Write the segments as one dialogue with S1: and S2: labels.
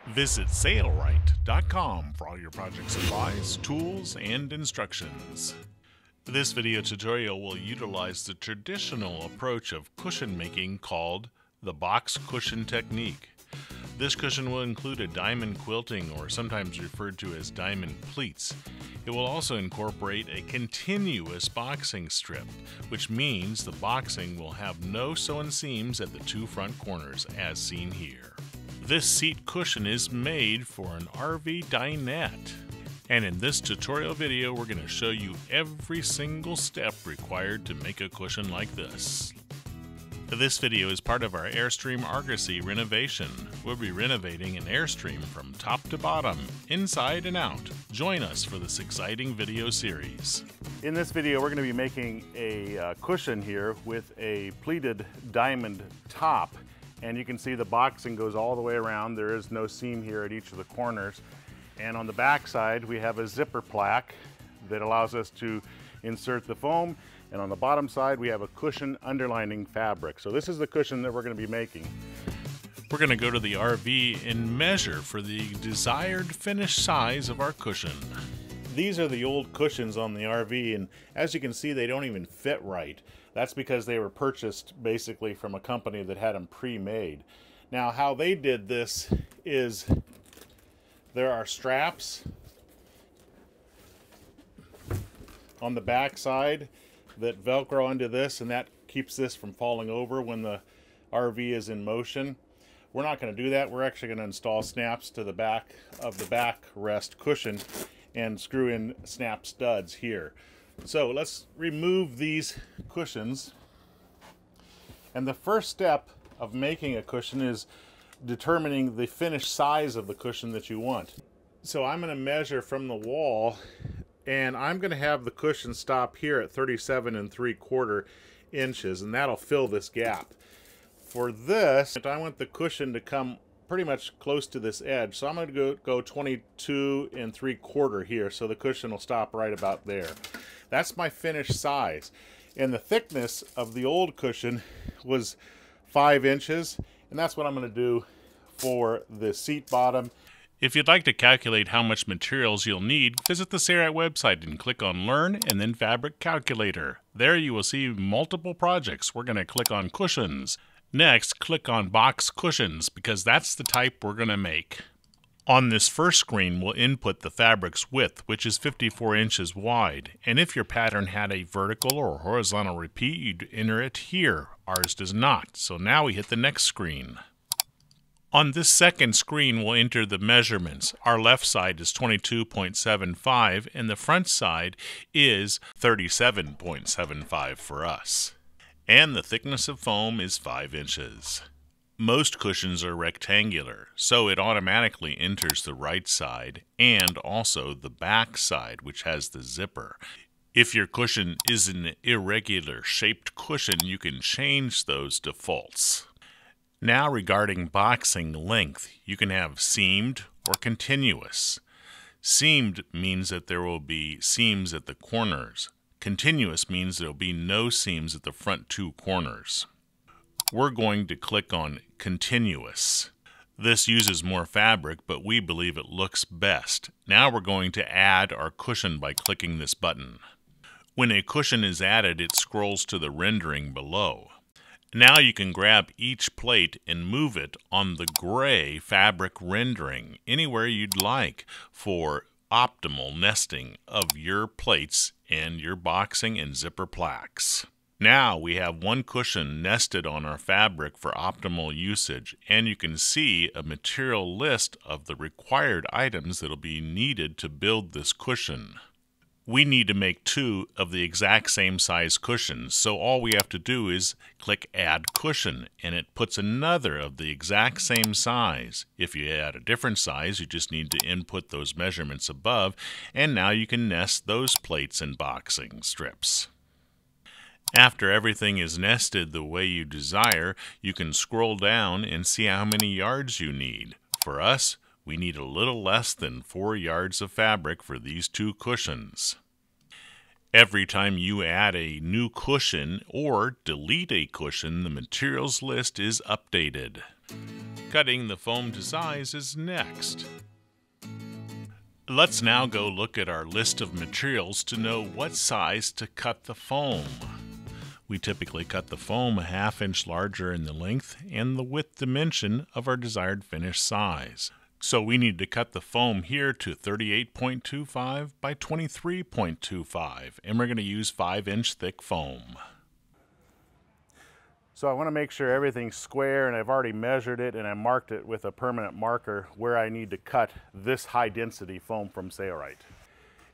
S1: Visit Sailrite.com for all your project supplies, tools, and instructions. This video tutorial will utilize the traditional approach of cushion making called the box cushion technique. This cushion will include a diamond quilting, or sometimes referred to as diamond pleats. It will also incorporate a continuous boxing strip, which means the boxing will have no sewn seams at the two front corners, as seen here. This seat cushion is made for an RV dinette. And in this tutorial video, we're going to show you every single step required to make a cushion like this. This video is part of our Airstream Argosy renovation. We'll be renovating an Airstream from top to bottom, inside and out. Join us for this exciting video series.
S2: In this video, we're going to be making a cushion here with a pleated diamond top. And you can see the boxing goes all the way around. There is no seam here at each of the corners. And on the back side, we have a zipper plaque that allows us to insert the foam. And on the bottom side, we have a cushion underlining fabric. So this is the cushion that we're going to be making.
S1: We're going to go to the RV and measure for the desired finished size of our cushion.
S2: These are the old cushions on the RV, and as you can see, they don't even fit right. That's because they were purchased basically from a company that had them pre-made. Now, how they did this is there are straps on the back side that velcro onto this, and that keeps this from falling over when the RV is in motion. We're not going to do that. We're actually going to install snaps to the back of the backrest cushion and screw in snap studs here. So let's remove these cushions. And the first step of making a cushion is determining the finished size of the cushion that you want. So I'm going to measure from the wall, and I'm going to have the cushion stop here at 37 3/4 inches, and that'll fill this gap. For this, I want the cushion to come pretty much close to this edge, so I'm going to go 22 3/4 here, so the cushion will stop right about there. That's my finished size. And the thickness of the old cushion was 5 inches, and that's what I'm going to do for the seat bottom.
S1: If you'd like to calculate how much materials you'll need, visit the Sailrite website and click on Learn and then Fabric Calculator. There you will see multiple projects. We're going to click on Cushions. Next, click on Box Cushions, because that's the type we're going to make. On this first screen, we'll input the fabric's width, which is 54 inches wide. And if your pattern had a vertical or horizontal repeat, you'd enter it here. Ours does not. So now we hit the next screen. On this second screen, we'll enter the measurements. Our left side is 22.75, and the front side is 37.75 for us. And the thickness of foam is 5 inches. Most cushions are rectangular, so it automatically enters the right side and also the back side, which has the zipper. If your cushion is an irregular shaped cushion, you can change those defaults. Now, regarding boxing length, you can have seamed or continuous. Seamed means that there will be seams at the corners. Continuous means there will be no seams at the front two corners. We're going to click on Continuous. This uses more fabric, but we believe it looks best. Now we're going to add our cushion by clicking this button. When a cushion is added, it scrolls to the rendering below. Now you can grab each plate and move it on the gray fabric rendering anywhere you'd like for optimal nesting of your plates and your boxing and zipper plaques. Now we have one cushion nested on our fabric for optimal usage, and you can see a material list of the required items that will be needed to build this cushion. We need to make 2 of the exact same size cushions, so all we have to do is click Add Cushion, and it puts another of the exact same size. If you add a different size, you just need to input those measurements above, and now you can nest those plates and boxing strips. After everything is nested the way you desire, you can scroll down and see how many yards you need. For us, we need a little less than 4 yards of fabric for these 2 cushions. Every time you add a new cushion or delete a cushion, the materials list is updated. Cutting the foam to size is next. Let's now go look at our list of materials to know what size to cut the foam. We typically cut the foam a ½ inch larger in the length and the width dimension of our desired finish size. So we need to cut the foam here to 38.25 by 23.25, and we're going to use 5-inch thick foam.
S2: So I want to make sure everything's square, and I've already measured it and I marked it with a permanent marker where I need to cut this high density foam from Sailrite.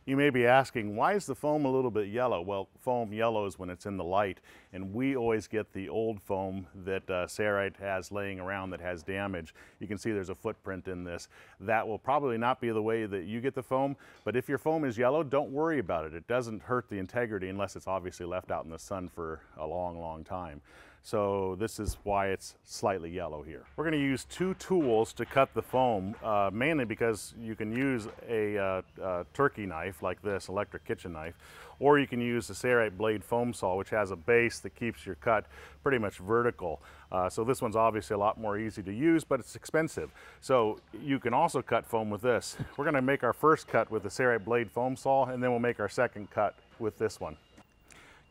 S2: You may be asking, why is the foam a little bit yellow? Well, foam yellows when it's in the light, and we always get the old foam that Sailrite has laying around that has damage. You can see there's a footprint in this. That will probably not be the way that you get the foam, but if your foam is yellow, don't worry about it. It doesn't hurt the integrity unless it's obviously left out in the sun for a long, long time. So this is why it's slightly yellow here. We're going to use 2 tools to cut the foam, mainly because you can use a turkey knife like this, electric kitchen knife, or you can use the Sailrite blade foam saw, which has a base that keeps your cut pretty much vertical. So this one's obviously a lot more easy to use, but it's expensive. So you can also cut foam with this. We're going to make our first cut with the Sailrite blade foam saw, and then we'll make our second cut with this one.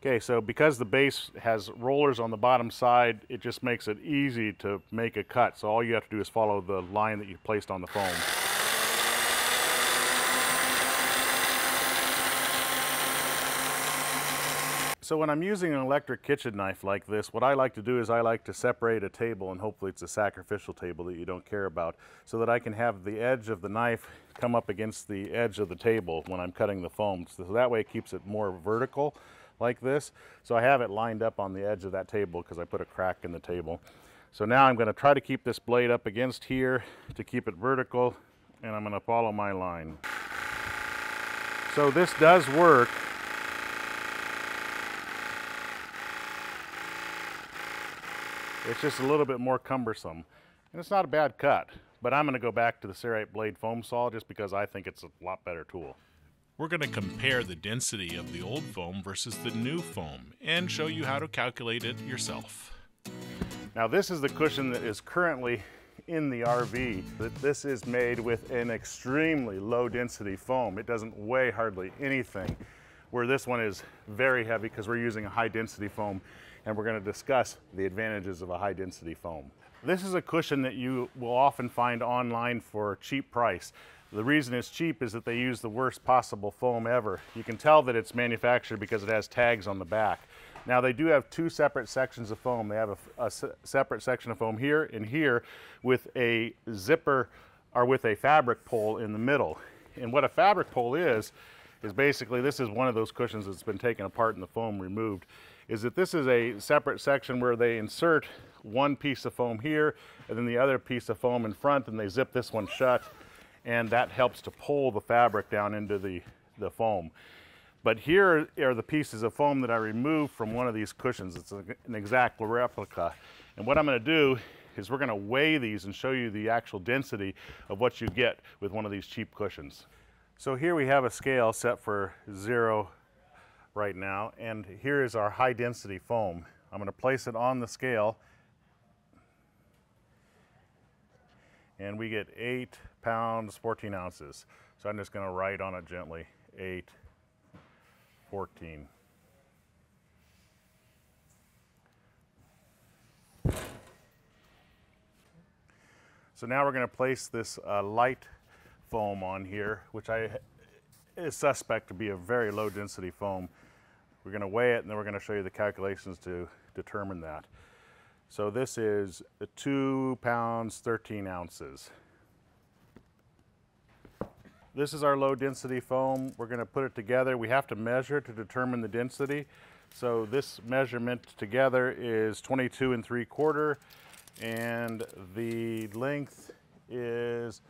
S2: Okay, so because the base has rollers on the bottom side, it just makes it easy to make a cut. So all you have to do is follow the line that you placed on the foam. So when I'm using an electric kitchen knife like this, what I like to do is I like to separate a table, and hopefully it's a sacrificial table that you don't care about, so that I can have the edge of the knife come up against the edge of the table when I'm cutting the foam. So that way it keeps it more vertical, like this. So I have it lined up on the edge of that table because I put a crack in the table. So now I'm going to try to keep this blade up against here to keep it vertical, and I'm going to follow my line. So this does work. It's just a little bit more cumbersome, and it's not a bad cut, but I'm going to go back to the Sailrite blade foam saw just because I think it's a lot better tool.
S1: We're going to compare the density of the old foam versus the new foam and show you how to calculate it yourself.
S2: Now this is the cushion that is currently in the RV. This is made with an extremely low density foam. It doesn't weigh hardly anything, where this one is very heavy because we're using a high density foam, and we're going to discuss the advantages of a high density foam. This is a cushion that you will often find online for a cheap price. The reason it's cheap is that they use the worst possible foam ever. You can tell that it's manufactured because it has tags on the back. Now they do have 2 separate sections of foam. They have a separate section of foam here and here with a zipper or with a fabric pole in the middle. And what a fabric pole is basically, this is one of those cushions that's been taken apart and the foam removed, is that this is a separate section where they insert one piece of foam here and then the other piece of foam in front, and they zip this one shut, and that helps to pull the fabric down into the foam. But here are the pieces of foam that I removed from one of these cushions. It's an exact replica. And what I'm going to do is we're going to weigh these and show you the actual density of what you get with one of these cheap cushions. So here we have a scale set for 0 right now, and here is our high density foam. I'm going to place it on the scale, and we get 8 pounds, 14 ounces. So I'm just going to write on it gently, 8, 14. So now we're going to place this light foam on here, which is suspect to be a very low density foam. We're going to weigh it, and then we're going to show you the calculations to determine that. So this is 2 pounds, 13 ounces. This is our low density foam. We're going to put it together. We have to measure to determine the density. So this measurement together is 22 3/4, and the length is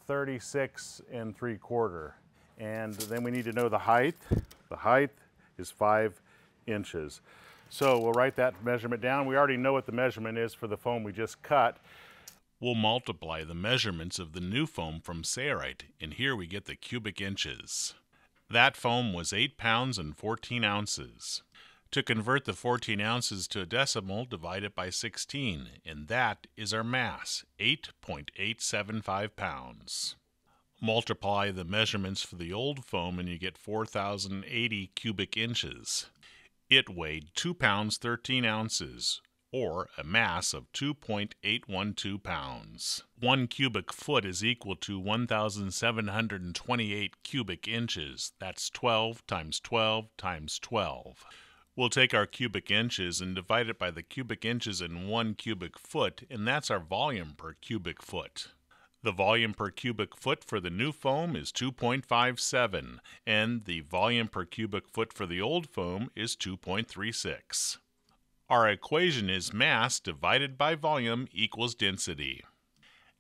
S2: 36 3/4. And then we need to know the height. The height is 5 inches. So we'll write that measurement down. We already know what the measurement is for the foam we just cut.
S1: We'll multiply the measurements of the new foam from Sailrite, and here we get the cubic inches. That foam was 8 pounds and 14 ounces. To convert the 14 ounces to a decimal, divide it by 16, and that is our mass, 8.875 pounds. Multiply the measurements for the old foam and you get 4,080 cubic inches. It weighed 2 pounds 13 ounces, or a mass of 2.812 pounds. 1 cubic foot is equal to 1,728 cubic inches. That's 12 times 12 times 12. We'll take our cubic inches and divide it by the cubic inches in 1 cubic foot, and that's our volume per cubic foot. The volume per cubic foot for the new foam is 2.57, and the volume per cubic foot for the old foam is 2.36. Our equation is mass divided by volume equals density.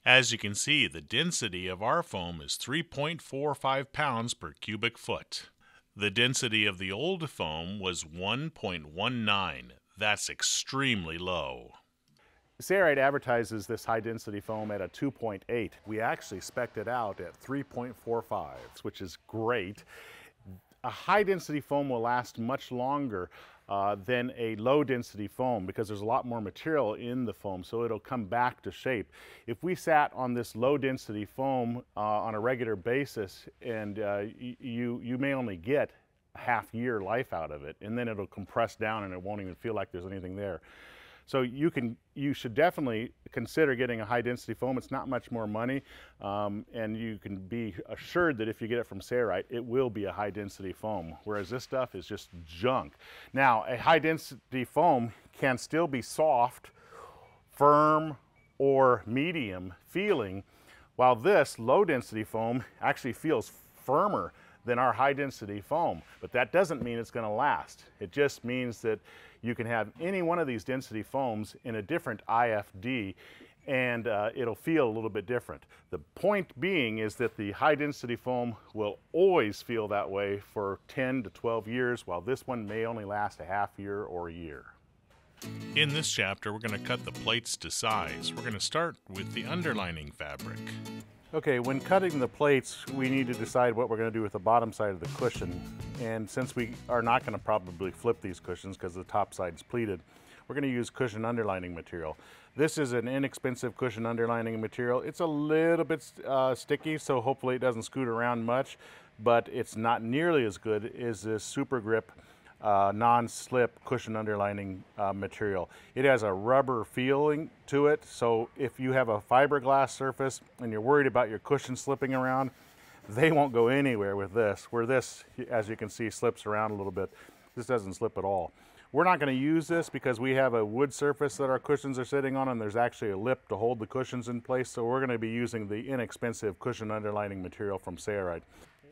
S1: As you can see, the density of our foam is 3.45 pounds per cubic foot. The density of the old foam was 1.19. That's extremely low.
S2: Sailrite advertises this high-density foam at a 2.8. We actually spec'd it out at 3.45, which is great. A high-density foam will last much longer than a low-density foam because there's a lot more material in the foam, so it'll come back to shape. If we sat on this low-density foam on a regular basis, and you may only get a half-year life out of it, and then it'll compress down and it won't even feel like there's anything there. So you should definitely consider getting a high density foam. It's not much more money, and you can be assured that if you get it from Sailrite, it will be a high density foam, whereas this stuff is just junk. Now, a high density foam can still be soft, firm, or medium feeling, while this low density foam actually feels firmer than our high density foam. But that doesn't mean it's going to last. It just means that you can have any one of these density foams in a different IFD and it'll feel a little bit different. The point being is that the high density foam will always feel that way for 10 to 12 years, while this one may only last a half year or a year.
S1: In this chapter, we're going to cut the plates to size. We're going to start with the underlining fabric.
S2: Okay, when cutting the plates, we need to decide what we're going to do with the bottom side of the cushion. And since we are not going to probably flip these cushions because the top side is pleated, we're going to use cushion underlining material. This is an inexpensive cushion underlining material. It's a little bit sticky, so hopefully it doesn't scoot around much, but it's not nearly as good as this Super Grip non-slip cushion underlining material. It has a rubber feeling to it, so if you have a fiberglass surface and you're worried about your cushion slipping around, they won't go anywhere with this. Where this, as you can see, slips around a little bit. This doesn't slip at all. We're not going to use this because we have a wood surface that our cushions are sitting on, and there's actually a lip to hold the cushions in place, so we're going to be using the inexpensive cushion underlining material from Sailrite.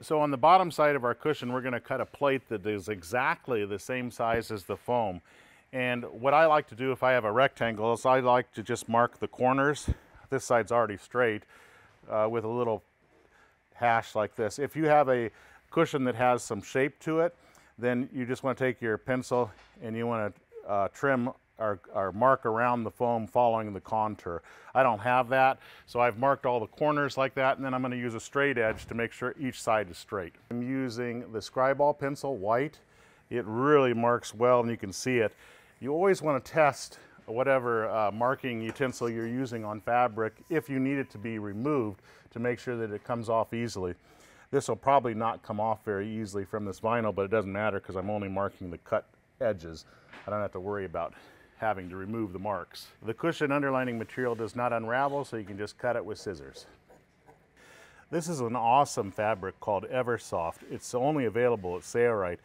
S2: So on the bottom side of our cushion, we're going to cut a plate that is exactly the same size as the foam. And what I like to do if I have a rectangle is I like to just mark the corners. This side's already straight with a little hash like this. If you have a cushion that has some shape to it, then you just want to take your pencil and you want to trim or mark around the foam following the contour. I don't have that, so I've marked all the corners like that, and then I'm going to use a straight edge to make sure each side is straight. I'm using the Scriball pencil, white. It really marks well, and you can see it. You always want to test whatever marking utensil you're using on fabric if you need it to be removed to make sure that it comes off easily. This will probably not come off very easily from this vinyl, but it doesn't matter because I'm only marking the cut edges. I don't have to worry about having to remove the marks. The cushion underlining material does not unravel, so you can just cut it with scissors. This is an awesome fabric called Eversoft. It's only available at Sailrite,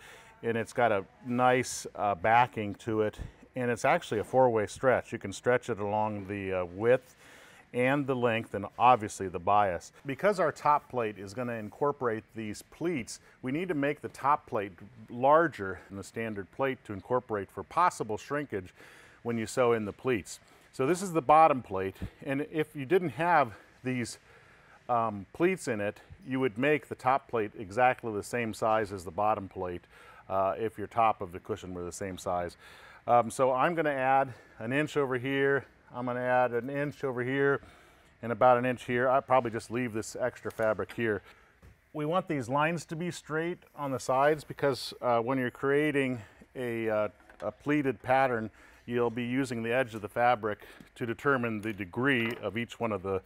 S2: and it's got a nice backing to it, and it's actually a four-way stretch. You can stretch it along the width and the length, and obviously the bias. Because our top plate is going to incorporate these pleats, we need to make the top plate larger than the standard plate to incorporate for possible shrinkage when you sew in the pleats. So this is the bottom plate, and if you didn't have these pleats in it, you would make the top plate exactly the same size as the bottom plate if your top of the cushion were the same size. So I'm going to add an inch over here, I'm going to add an inch over here, and about an inch here. I'll probably just leave this extra fabric here. We want these lines to be straight on the sides because when you're creating a pleated pattern, you'll be using the edge of the fabric to determine the degree of each one of the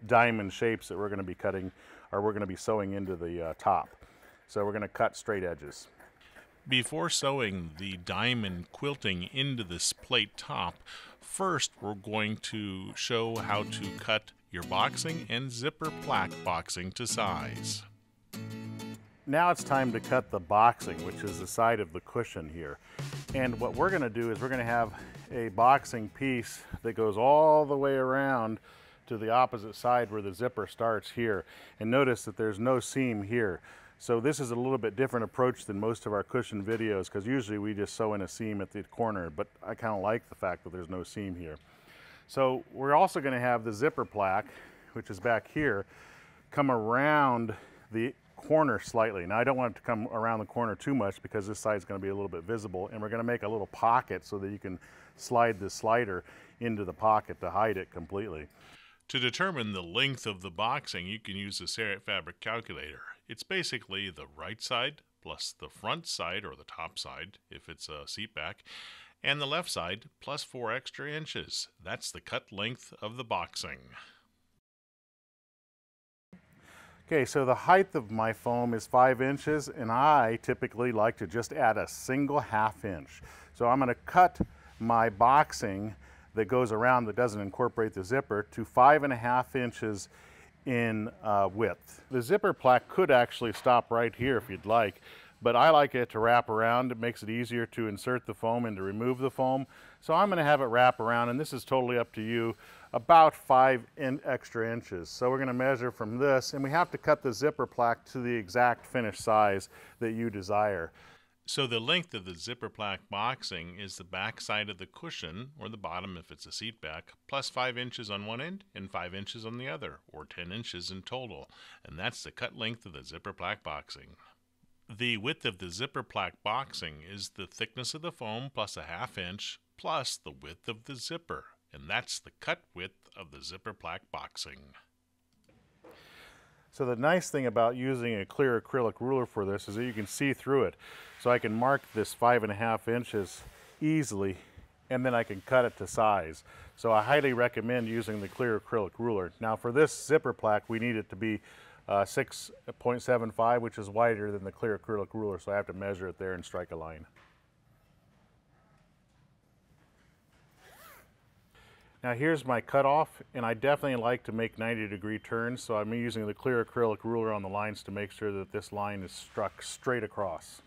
S2: diamond shapes that we're going to be cutting, or we're going to be sewing into the top. So we're going to cut straight edges.
S1: Before sewing the diamond quilting into this plate top, first we're going to show how to cut your boxing and zipper plaque boxing to size.
S2: Now it's time to cut the boxing, which is the side of the cushion here. And what we're going to do is we're going to have a boxing piece that goes all the way around to the opposite side where the zipper starts here. And notice that there's no seam here. So this is a little bit different approach than most of our cushion videos, because usually we just sew in a seam at the corner, but I kind of like the fact that there's no seam here. So we're also going to have the zipper plaque, which is back here, come around the corner slightly. Now I don't want it to come around the corner too much because this side is going to be a little bit visible, and we're going to make a little pocket so that you can slide the slider into the pocket to hide it completely.
S1: To determine the length of the boxing, you can use the Sailrite fabric calculator. It's basically the right side plus the front side, or the top side if it's a seat back, and the left side plus 4 extra inches. That's the cut length of the boxing.
S2: Okay, so the height of my foam is 5 inches, and I typically like to just add a single 1/2 inch. So I'm going to cut my boxing that goes around, that doesn't incorporate the zipper, to 5.5 inches in width. The zipper plaque could actually stop right here if you'd like, but I like it to wrap around. It makes it easier to insert the foam and to remove the foam. So I'm going to have it wrap around, and this is totally up to you, about 5 extra inches. So we're going to measure from this, and we have to cut the zipper plaque to the exact finished size that you desire.
S1: So the length of the zipper plaque boxing is the back side of the cushion, or the bottom if it's a seat back, plus 5 inches on one end and 5 inches on the other, or 10 inches in total. And that's the cut length of the zipper plaque boxing. The width of the zipper plaque boxing is the thickness of the foam plus a 1/2 inch plus the width of the zipper. And that's the cut width of the zipper plaque boxing.
S2: So the nice thing about using a clear acrylic ruler for this is that you can see through it. So I can mark this 5.5 inches easily, and then I can cut it to size. So I highly recommend using the clear acrylic ruler. Now for this zipper plaque, we need it to be 6.75, which is wider than the clear acrylic ruler, so I have to measure it there and strike a line. Now here's my cutoff, and I definitely like to make 90-degree turns, so I'm using the clear acrylic ruler on the lines to make sure that this line is struck straight across.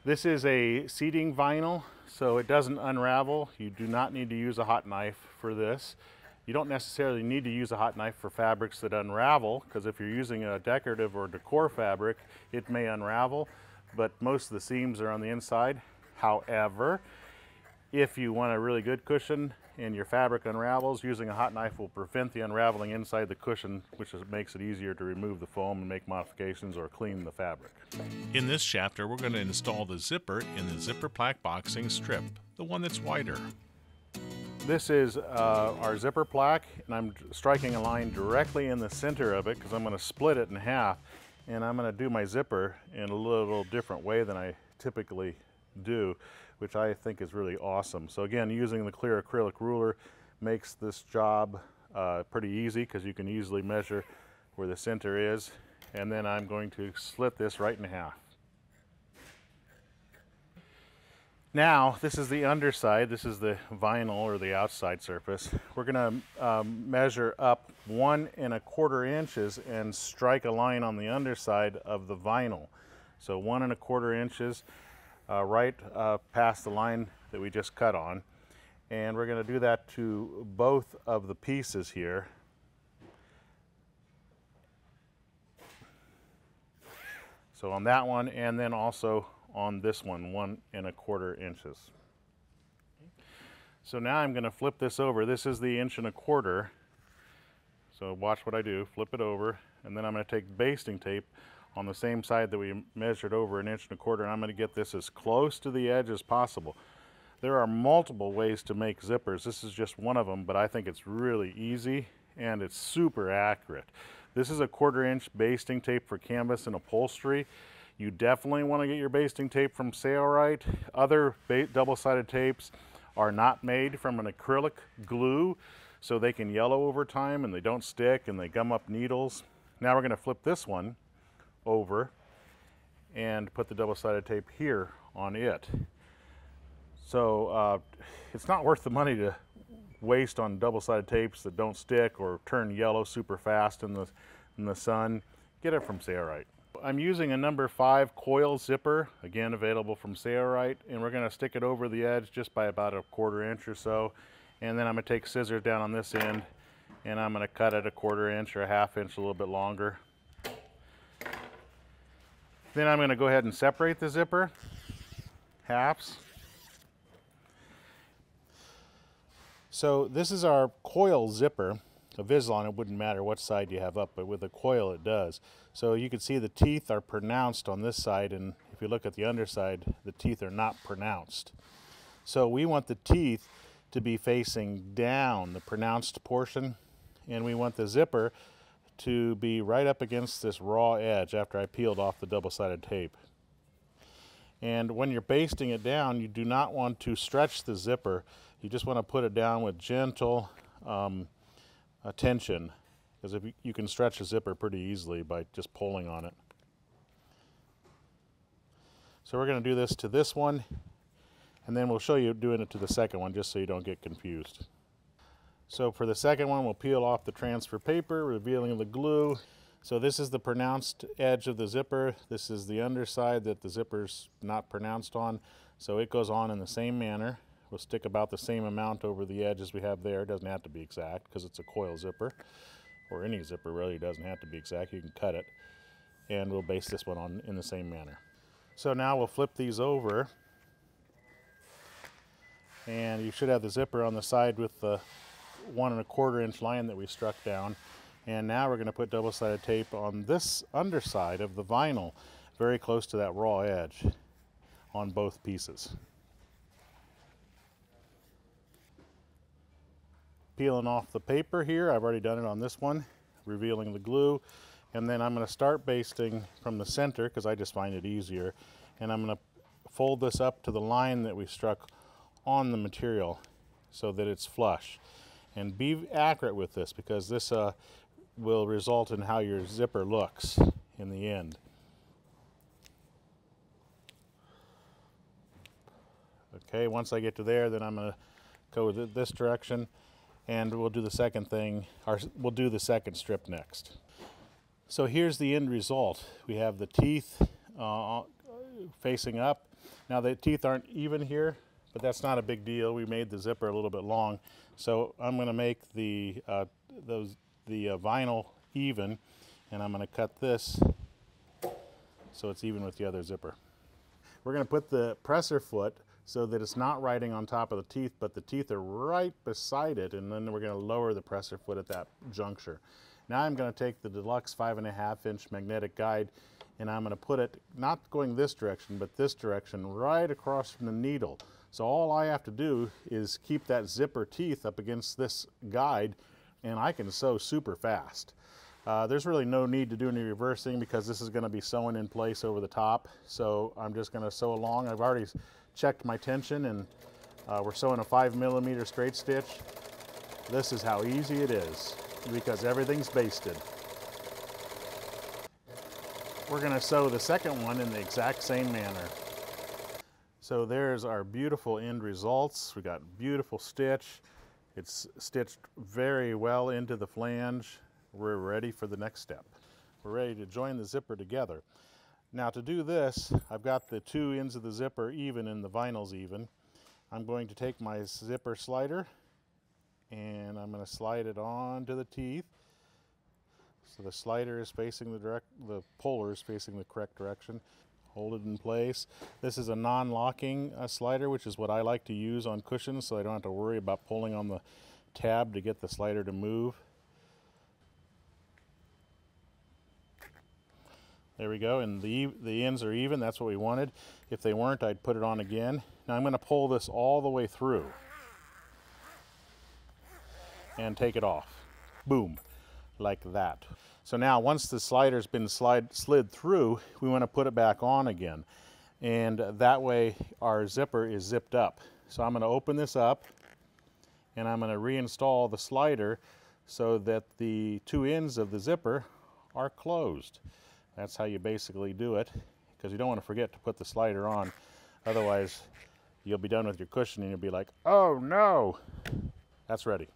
S2: This is a seating vinyl, so it doesn't unravel. You do not need to use a hot knife for this. You don't necessarily need to use a hot knife for fabrics that unravel, because if you're using a decorative or decor fabric, it may unravel, but most of the seams are on the inside. However, if you want a really good cushion and your fabric unravels, using a hot knife will prevent the unraveling inside the cushion, which makes it easier to remove the foam and make modifications or clean the fabric.
S1: In this chapter, we're going to install the zipper in the zipper plaque boxing strip, the one that's wider.
S2: This is our zipper plaque, and I'm striking a line directly in the center of it because I'm going to split it in half, and I'm going to do my zipper in a little different way than I typically do, which I think is really awesome. So again, using the clear acrylic ruler makes this job pretty easy because you can easily measure where the center is. And then I'm going to slit this right in half. Now, this is the underside. This is the vinyl or the outside surface. We're going to measure up 1 1/4 inches and strike a line on the underside of the vinyl. So 1 1/4 inches right past the line that we just cut on. And we're going to do that to both of the pieces here. So on that one, and then also on this one, 1 1/4 inches. So now I'm going to flip this over. This is the 1 1/4 inch. So watch what I do. Flip it over, and then I'm going to take basting tape on the same side that we measured over 1 1/4 inch, and I'm going to get this as close to the edge as possible. There are multiple ways to make zippers. This is just one of them, but I think it's really easy and it's super accurate. This is a 1/4 inch basting tape for canvas and upholstery. You definitely want to get your basting tape from Sailrite. Other double-sided tapes are not made from an acrylic glue, so they can yellow over time and they don't stick and they gum up needles. Now we're going to flip this one over and put the double-sided tape here on it. So it's not worth the money to waste on double-sided tapes that don't stick or turn yellow super fast in the sun. Get it from Sailrite. I'm using a number 5 coil zipper, again available from Sailrite, and we're going to stick it over the edge just by about a 1/4 inch or so. And then I'm going to take scissors down on this end and I'm going to cut it a 1/4 inch or a 1/2 inch, a little bit longer. Then I'm going to go ahead and separate the zipper halves. So this is our coil zipper. A Vislon, it wouldn't matter what side you have up, but with a coil it does. So you can see the teeth are pronounced on this side, and if you look at the underside, the teeth are not pronounced. So we want the teeth to be facing down, the pronounced portion, and we want the zipper to be right up against this raw edge after I peeled off the double-sided tape. And when you're basting it down, you do not want to stretch the zipper. You just want to put it down with gentle tension, because if you can stretch a zipper pretty easily by just pulling on it. So we're going to do this to this one, and then we'll show you doing it to the second one just so you don't get confused. So for the second one, we'll peel off the transfer paper, revealing the glue. So this is the pronounced edge of the zipper. This is the underside that the zipper's not pronounced on. So it goes on in the same manner. We'll stick about the same amount over the edge as we have there. It doesn't have to be exact because it's a coil zipper, or any zipper really doesn't have to be exact. You can cut it, and we'll base this one on in the same manner. So now we'll flip these over, and you should have the zipper on the side with the 1 1/4 inch line that we struck down. And now we're going to put double-sided tape on this underside of the vinyl, very close to that raw edge on both pieces. Peeling off the paper here, I've already done it on this one, revealing the glue, and then I'm going to start basting from the center because I just find it easier, and I'm going to fold this up to the line that we struck on the material so that it's flush. And be accurate with this because this will result in how your zipper looks in the end. Okay, once I get to there, then I'm going to go with this direction, and we'll do the second thing, or we'll do the second strip next. So here's the end result. We have the teeth facing up. Now the teeth aren't even here, but that's not a big deal. We made the zipper a little bit long, so I'm going to make the vinyl even, and I'm going to cut this so it's even with the other zipper. We're going to put the presser foot so that it's not riding on top of the teeth, but the teeth are right beside it, and then we're going to lower the presser foot at that juncture. Now I'm going to take the Deluxe 5.5 inch magnetic guide, and I'm going to put it, not going this direction, but this direction, right across from the needle. So all I have to do is keep that zipper teeth up against this guide, and I can sew super fast. There's really no need to do any reversing because this is going to be sewn in place over the top. So I'm just going to sew along. I've already checked my tension, and we're sewing a 5mm straight stitch. This is how easy it is because everything's basted. We're going to sew the second one in the exact same manner. So there's our beautiful end results. We got beautiful stitch. It's stitched very well into the flange. We're ready for the next step. We're ready to join the zipper together. Now to do this, I've got the two ends of the zipper even and the vinyl's even. I'm going to take my zipper slider and I'm going to slide it onto the teeth. So the slider is facing the puller is facing the correct direction. Hold it in place. This is a non-locking slider, which is what I like to use on cushions, so I don't have to worry about pulling on the tab to get the slider to move. There we go, and the ends are even. That's what we wanted. If they weren't, I'd put it on again. Now I'm going to pull this all the way through and take it off. Boom. like that. So now once the slider's been slid through, we want to put it back on again. And that way our zipper is zipped up. So I'm going to open this up and I'm going to reinstall the slider so that the two ends of the zipper are closed. That's how you basically do it, because you don't want to forget to put the slider on. Otherwise, you'll be done with your cushion and you'll be like, oh no, that's ready.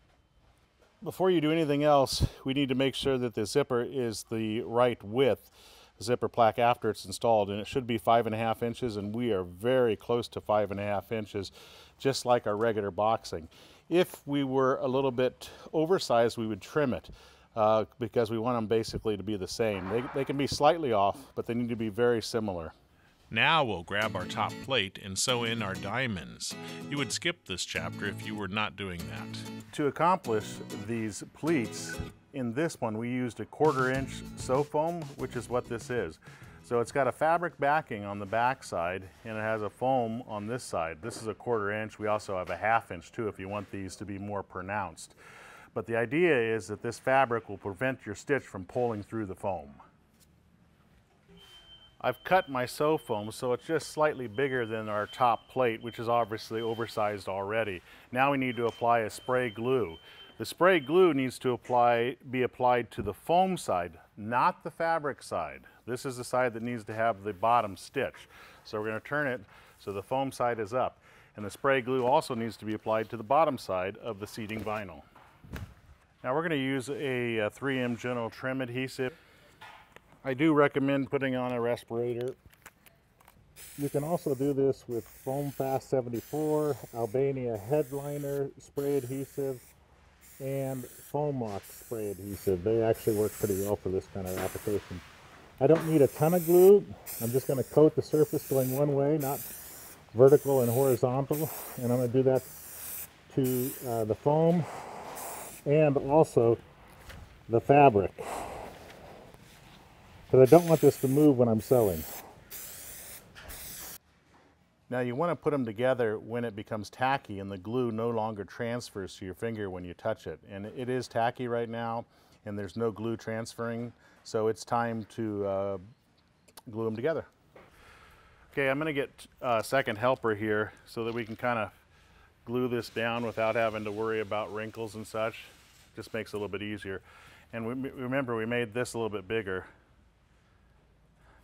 S2: Before you do anything else, we need to make sure that the zipper is the right width, zipper plaque after it's installed, and it should be 5.5 inches, and we are very close to 5.5 inches, just like our regular boxing. If we were a little bit oversized, we would trim it because we want them basically to be the same. They can be slightly off, but they need to be very similar.
S1: Now we'll grab our top plate and sew in our diamonds. You would skip this chapter if you were not doing that.
S2: To accomplish these pleats, in this one we used a 1/4 inch sew foam, which is what this is. So it's got a fabric backing on the back side and it has a foam on this side. This is a 1/4 inch. We also have a 1/2 inch too if you want these to be more pronounced. But the idea is that this fabric will prevent your stitch from pulling through the foam. I've cut my sew foam so it's just slightly bigger than our top plate, which is obviously oversized already. Now we need to apply a spray glue. The spray glue needs to be applied to the foam side, not the fabric side. This is the side that needs to have the bottom stitch. So we're going to turn it so the foam side is up. And the spray glue also needs to be applied to the bottom side of the seating vinyl. Now we're going to use a 3M General Trim adhesive. I do recommend putting on a respirator. You can also do this with Foam Fast 74, Albania Headliner spray adhesive, and Foam Lock spray adhesive. They actually work pretty well for this kind of application. I don't need a ton of glue. I'm just going to coat the surface going one way, not vertical and horizontal. And I'm going to do that to the foam and also the fabric, because I don't want this to move when I'm sewing. Now you want to put them together when it becomes tacky and the glue no longer transfers to your finger when you touch it. And it is tacky right now and there's no glue transferring, so it's time to glue them together. Okay, I'm going to get a second helper here so that we can kind of glue this down without having to worry about wrinkles and such. Just makes it a little bit easier. And remember, we made this a little bit bigger.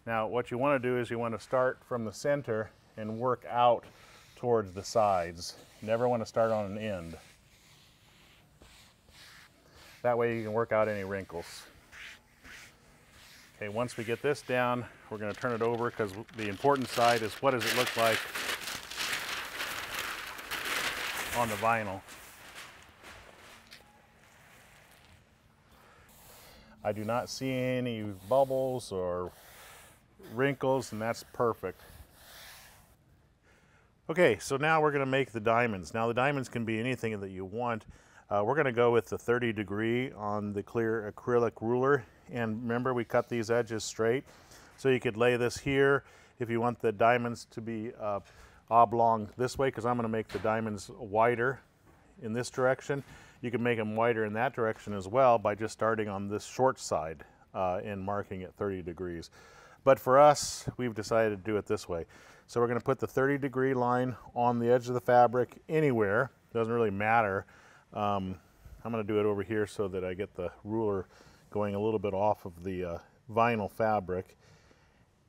S2: Now what you want to do is you want to start from the center and work out towards the sides. You never want to start on an end. That way you can work out any wrinkles. Okay, once we get this down, we're going to turn it over, because the important side is what does it look like on the vinyl. I do not see any bubbles or wrinkles, and that's perfect. Okay, so now we're going to make the diamonds. Now the diamonds can be anything that you want. We're going to go with the 30 degree on the clear acrylic ruler. And remember, we cut these edges straight. So you could lay this here if you want the diamonds to be oblong this way, because I'm going to make the diamonds wider in this direction. You can make them wider in that direction as well by just starting on this short side and marking it 30 degrees. But for us, we've decided to do it this way. So we're going to put the 30 degree line on the edge of the fabric anywhere. Doesn't really matter. I'm going to do it over here so that I get the ruler going a little bit off of the vinyl fabric.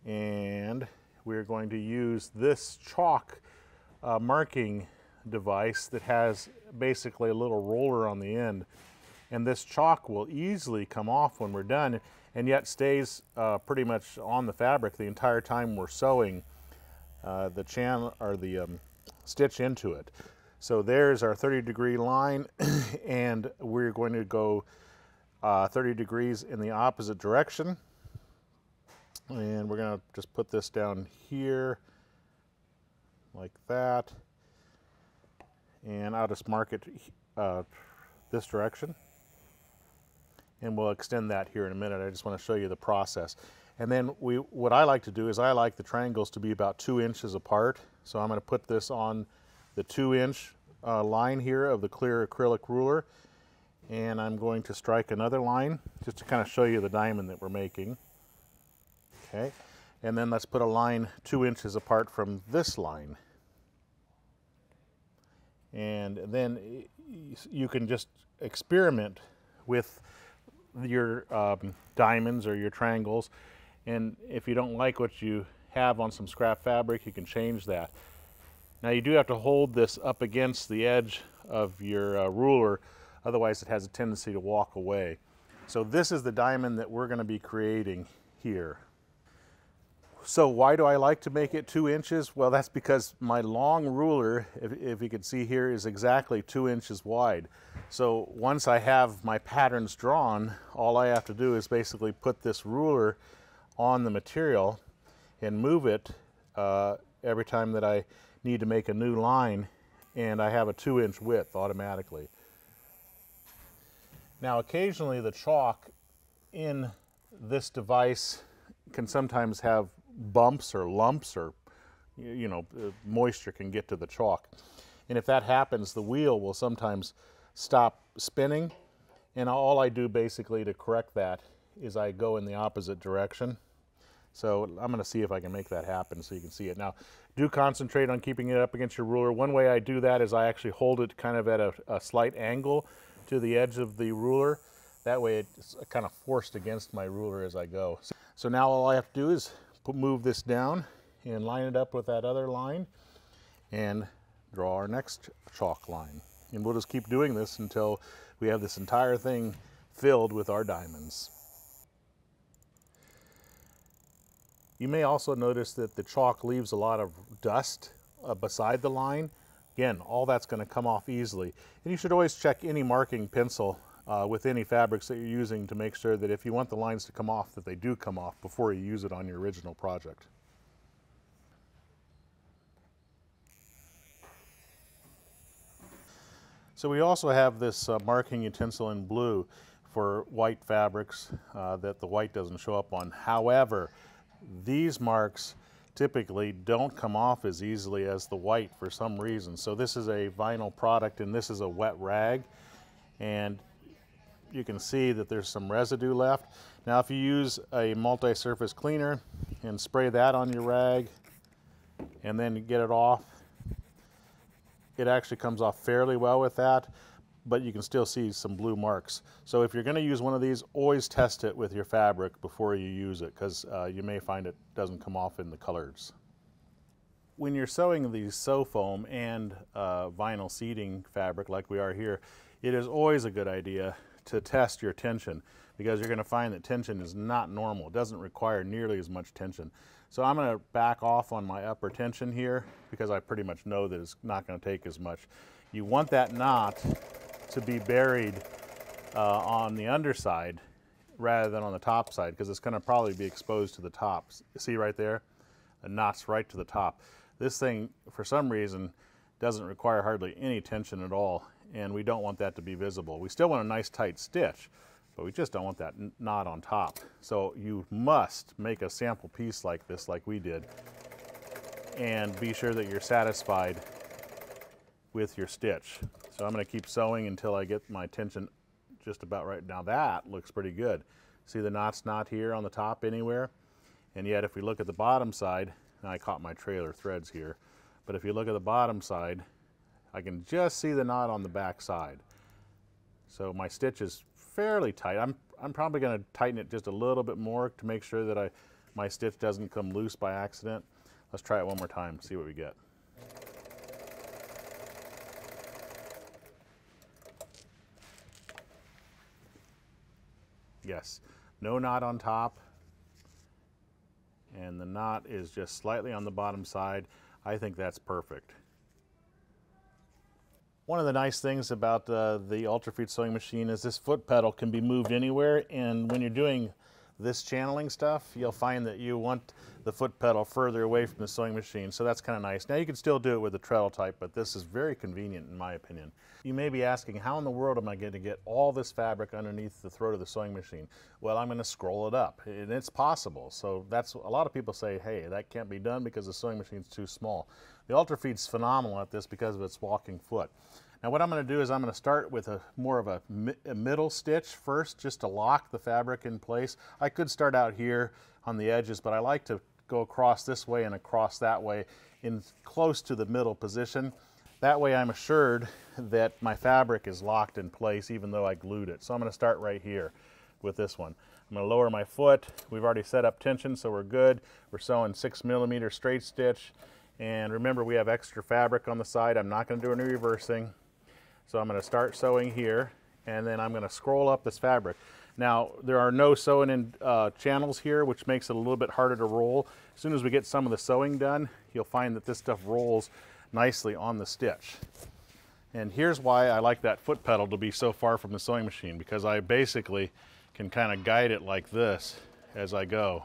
S2: And we're going to use this chalk marking device that has basically a little roller on the end. And this chalk will easily come off when we're done, and yet stays pretty much on the fabric the entire time we're sewing the channel or the stitch into it. So there's our 30 degree line, and we're going to go 30 degrees in the opposite direction. And we're going to just put this down here like that, and I'll just mark it this direction, and we'll extend that here in a minute. I just want to show you the process. And then what I like to do is I like the triangles to be about 2 inches apart. So I'm going to put this on the 2 inch line here of the clear acrylic ruler, And I'm going to strike another line just to kind of show you the diamond that we're making. Okay, and then let's put a line 2 inches apart from this line. And then you can just experiment with your diamonds or your triangles, and if you don't like what you have on some scrap fabric, you can change that. Now you do have to hold this up against the edge of your ruler, otherwise it has a tendency to walk away. So this is the diamond that we're going to be creating here. So why do I like to make it 2 inches? Well, that's because my long ruler, if you can see here, is exactly 2 inches wide. So once I have my patterns drawn, all I have to do is basically put this ruler on the material and move it every time that I need to make a new line, and I have a 2-inch width automatically. Now occasionally the chalk in this device can sometimes have bumps or lumps, or moisture can get to the chalk, and if that happens, the wheel will sometimes stop spinning, and all I do basically to correct that is I go in the opposite direction. So I'm going to see if I can make that happen so you can see it. Now do concentrate on keeping it up against your ruler. One way I do that is I actually hold it kind of at a slight angle to the edge of the ruler. That way it's kind of forced against my ruler as I go. So now all I have to do is move this down and line it up with that other line and draw our next chalk line. And we'll just keep doing this until we have this entire thing filled with our diamonds. You may also notice that the chalk leaves a lot of dust beside the line. Again, all that's going to come off easily. And you should always check any marking pencil with any fabrics that you're using to make sure that if you want the lines to come off, that they do come off before you use it on your original project. So we also have this marking utensil in blue for white fabrics that the white doesn't show up on. However, these marks typically don't come off as easily as the white for some reason. So this is a vinyl product and this is a wet rag, and you can see that there's some residue left. Now if you use a multi-surface cleaner and spray that on your rag and then get it off, it actually comes off fairly well with that, but you can still see some blue marks. So if you're going to use one of these, always test it with your fabric before you use it, because you may find it doesn't come off in the colors. When you're sewing these sew foam and vinyl seating fabric like we are here, it is always a good idea to test your tension, because you're going to find that tension is not normal. It doesn't require nearly as much tension. So I'm going to back off on my upper tension here because I pretty much know that it's not going to take as much. You want that knot to be buried on the underside rather than on the top side, because it's going to probably be exposed to the top. See right there? The knot's right to the top. This thing, for some reason, doesn't require hardly any tension at all, and we don't want that to be visible. We still want a nice tight stitch, but we just don't want that knot on top. So you must make a sample piece like this, like we did, and be sure that you're satisfied with your stitch. So I'm going to keep sewing until I get my tension just about right. Now that looks pretty good. See the knot's not here on the top anywhere, and yet if we look at the bottom side, now I caught my trailer threads here, but if you look at the bottom side, I can just see the knot on the back side. So my stitch is fairly tight. I'm probably going to tighten it just a little bit more to make sure that my stitch doesn't come loose by accident. Let's try it one more time, see what we get. Yes, no knot on top, and the knot is just slightly on the bottom side. I think that's perfect. One of the nice things about the Ultrafeed sewing machine is this foot pedal can be moved anywhere, and when you're doing this channeling stuff, you'll find that you want the foot pedal further away from the sewing machine, so that's kind of nice. Now you can still do it with the treadle type, but this is very convenient in my opinion. You may be asking, how in the world am I going to get all this fabric underneath the throat of the sewing machine? Well, I'm going to scroll it up, and it's possible. So that's, a lot of people say, hey, that can't be done because the sewing machine's too small. The Ultrafeed's phenomenal at this because of its walking foot. Now what I'm going to do is I'm going to start with more of a middle stitch first, just to lock the fabric in place. I could start out here on the edges, but I like to go across this way and across that way in close to the middle position. That way I'm assured that my fabric is locked in place even though I glued it. So I'm going to start right here with this one. I'm going to lower my foot. We've already set up tension, so we're good. We're sewing 6mm straight stitch. And remember, we have extra fabric on the side. I'm not going to do any reversing. So I'm going to start sewing here, and then I'm going to scroll up this fabric. Now, there are no sewing in channels here, which makes it a little bit harder to roll. As soon as we get some of the sewing done, you'll find that this stuff rolls nicely on the stitch. And here's why I like that foot pedal to be so far from the sewing machine, because I basically can kind of guide it like this as I go.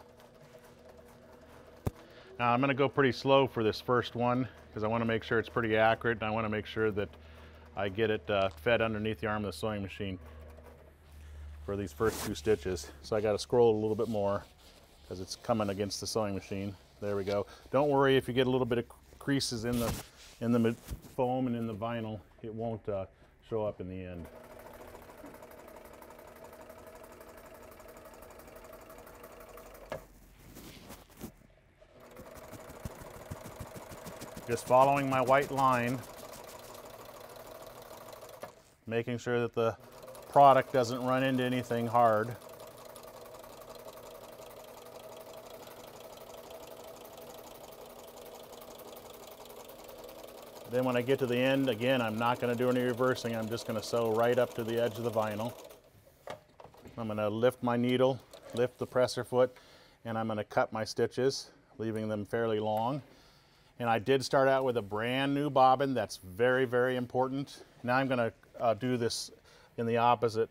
S2: Now I'm going to go pretty slow for this first one because I want to make sure it's pretty accurate, and I want to make sure that I get it fed underneath the arm of the sewing machine for these first 2 stitches. So I got to scroll a little bit more because it's coming against the sewing machine. There we go. Don't worry if you get a little bit of creases in the foam and in the vinyl. It won't show up in the end. Just following my white line, making sure that the product doesn't run into anything hard. Then when I get to the end, again, I'm not going to do any reversing. I'm just going to sew right up to the edge of the vinyl. I'm going to lift my needle, lift the presser foot, and I'm going to cut my stitches, leaving them fairly long. And I did start out with a brand new bobbin. That's very, very important. Now I'm going to do this in the opposite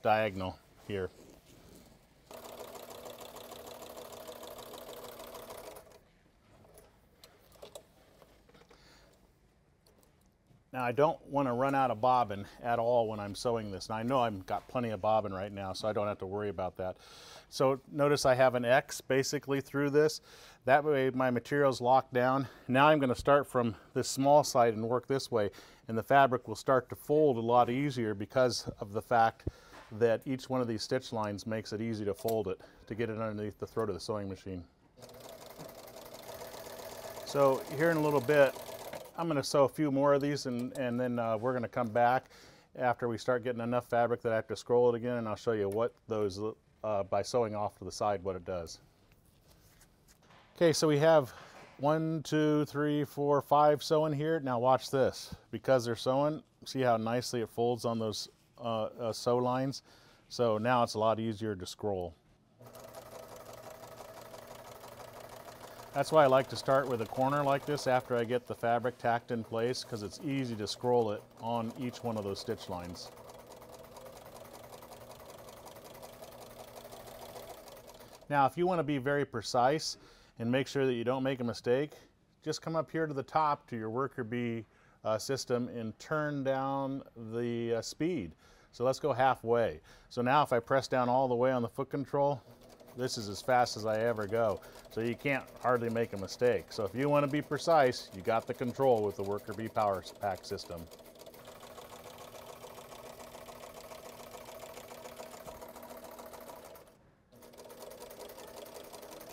S2: diagonal here. Now I don't want to run out of bobbin at all when I'm sewing this. And I know I've got plenty of bobbin right now, so I don't have to worry about that. So notice I have an X basically through this. That way my material's locked down. Now I'm going to start from this small side and work this way. And the fabric will start to fold a lot easier because of the fact that each one of these stitch lines makes it easy to fold it, to get it underneath the throat of the sewing machine. So here in a little bit, I'm going to sew a few more of these, and then we're going to come back after we start getting enough fabric that I have to scroll it again, and I'll show you what those, by sewing off to the side, what it does. Okay, so we have 1, 2, 3, 4, 5 sewing here. Now watch this. Because they're sewing, see how nicely it folds on those sew lines? So now it's a lot easier to scroll. That's why I like to start with a corner like this after I get the fabric tacked in place, because it's easy to scroll it on each one of those stitch lines. Now if you want to be very precise and make sure that you don't make a mistake, just come up here to the top to your worker bee system and turn down the speed. So let's go halfway. So now if I press down all the way on the foot control, this is as fast as I ever go. So you can't hardly make a mistake. So if you want to be precise, you got the control with the worker bee power pack system.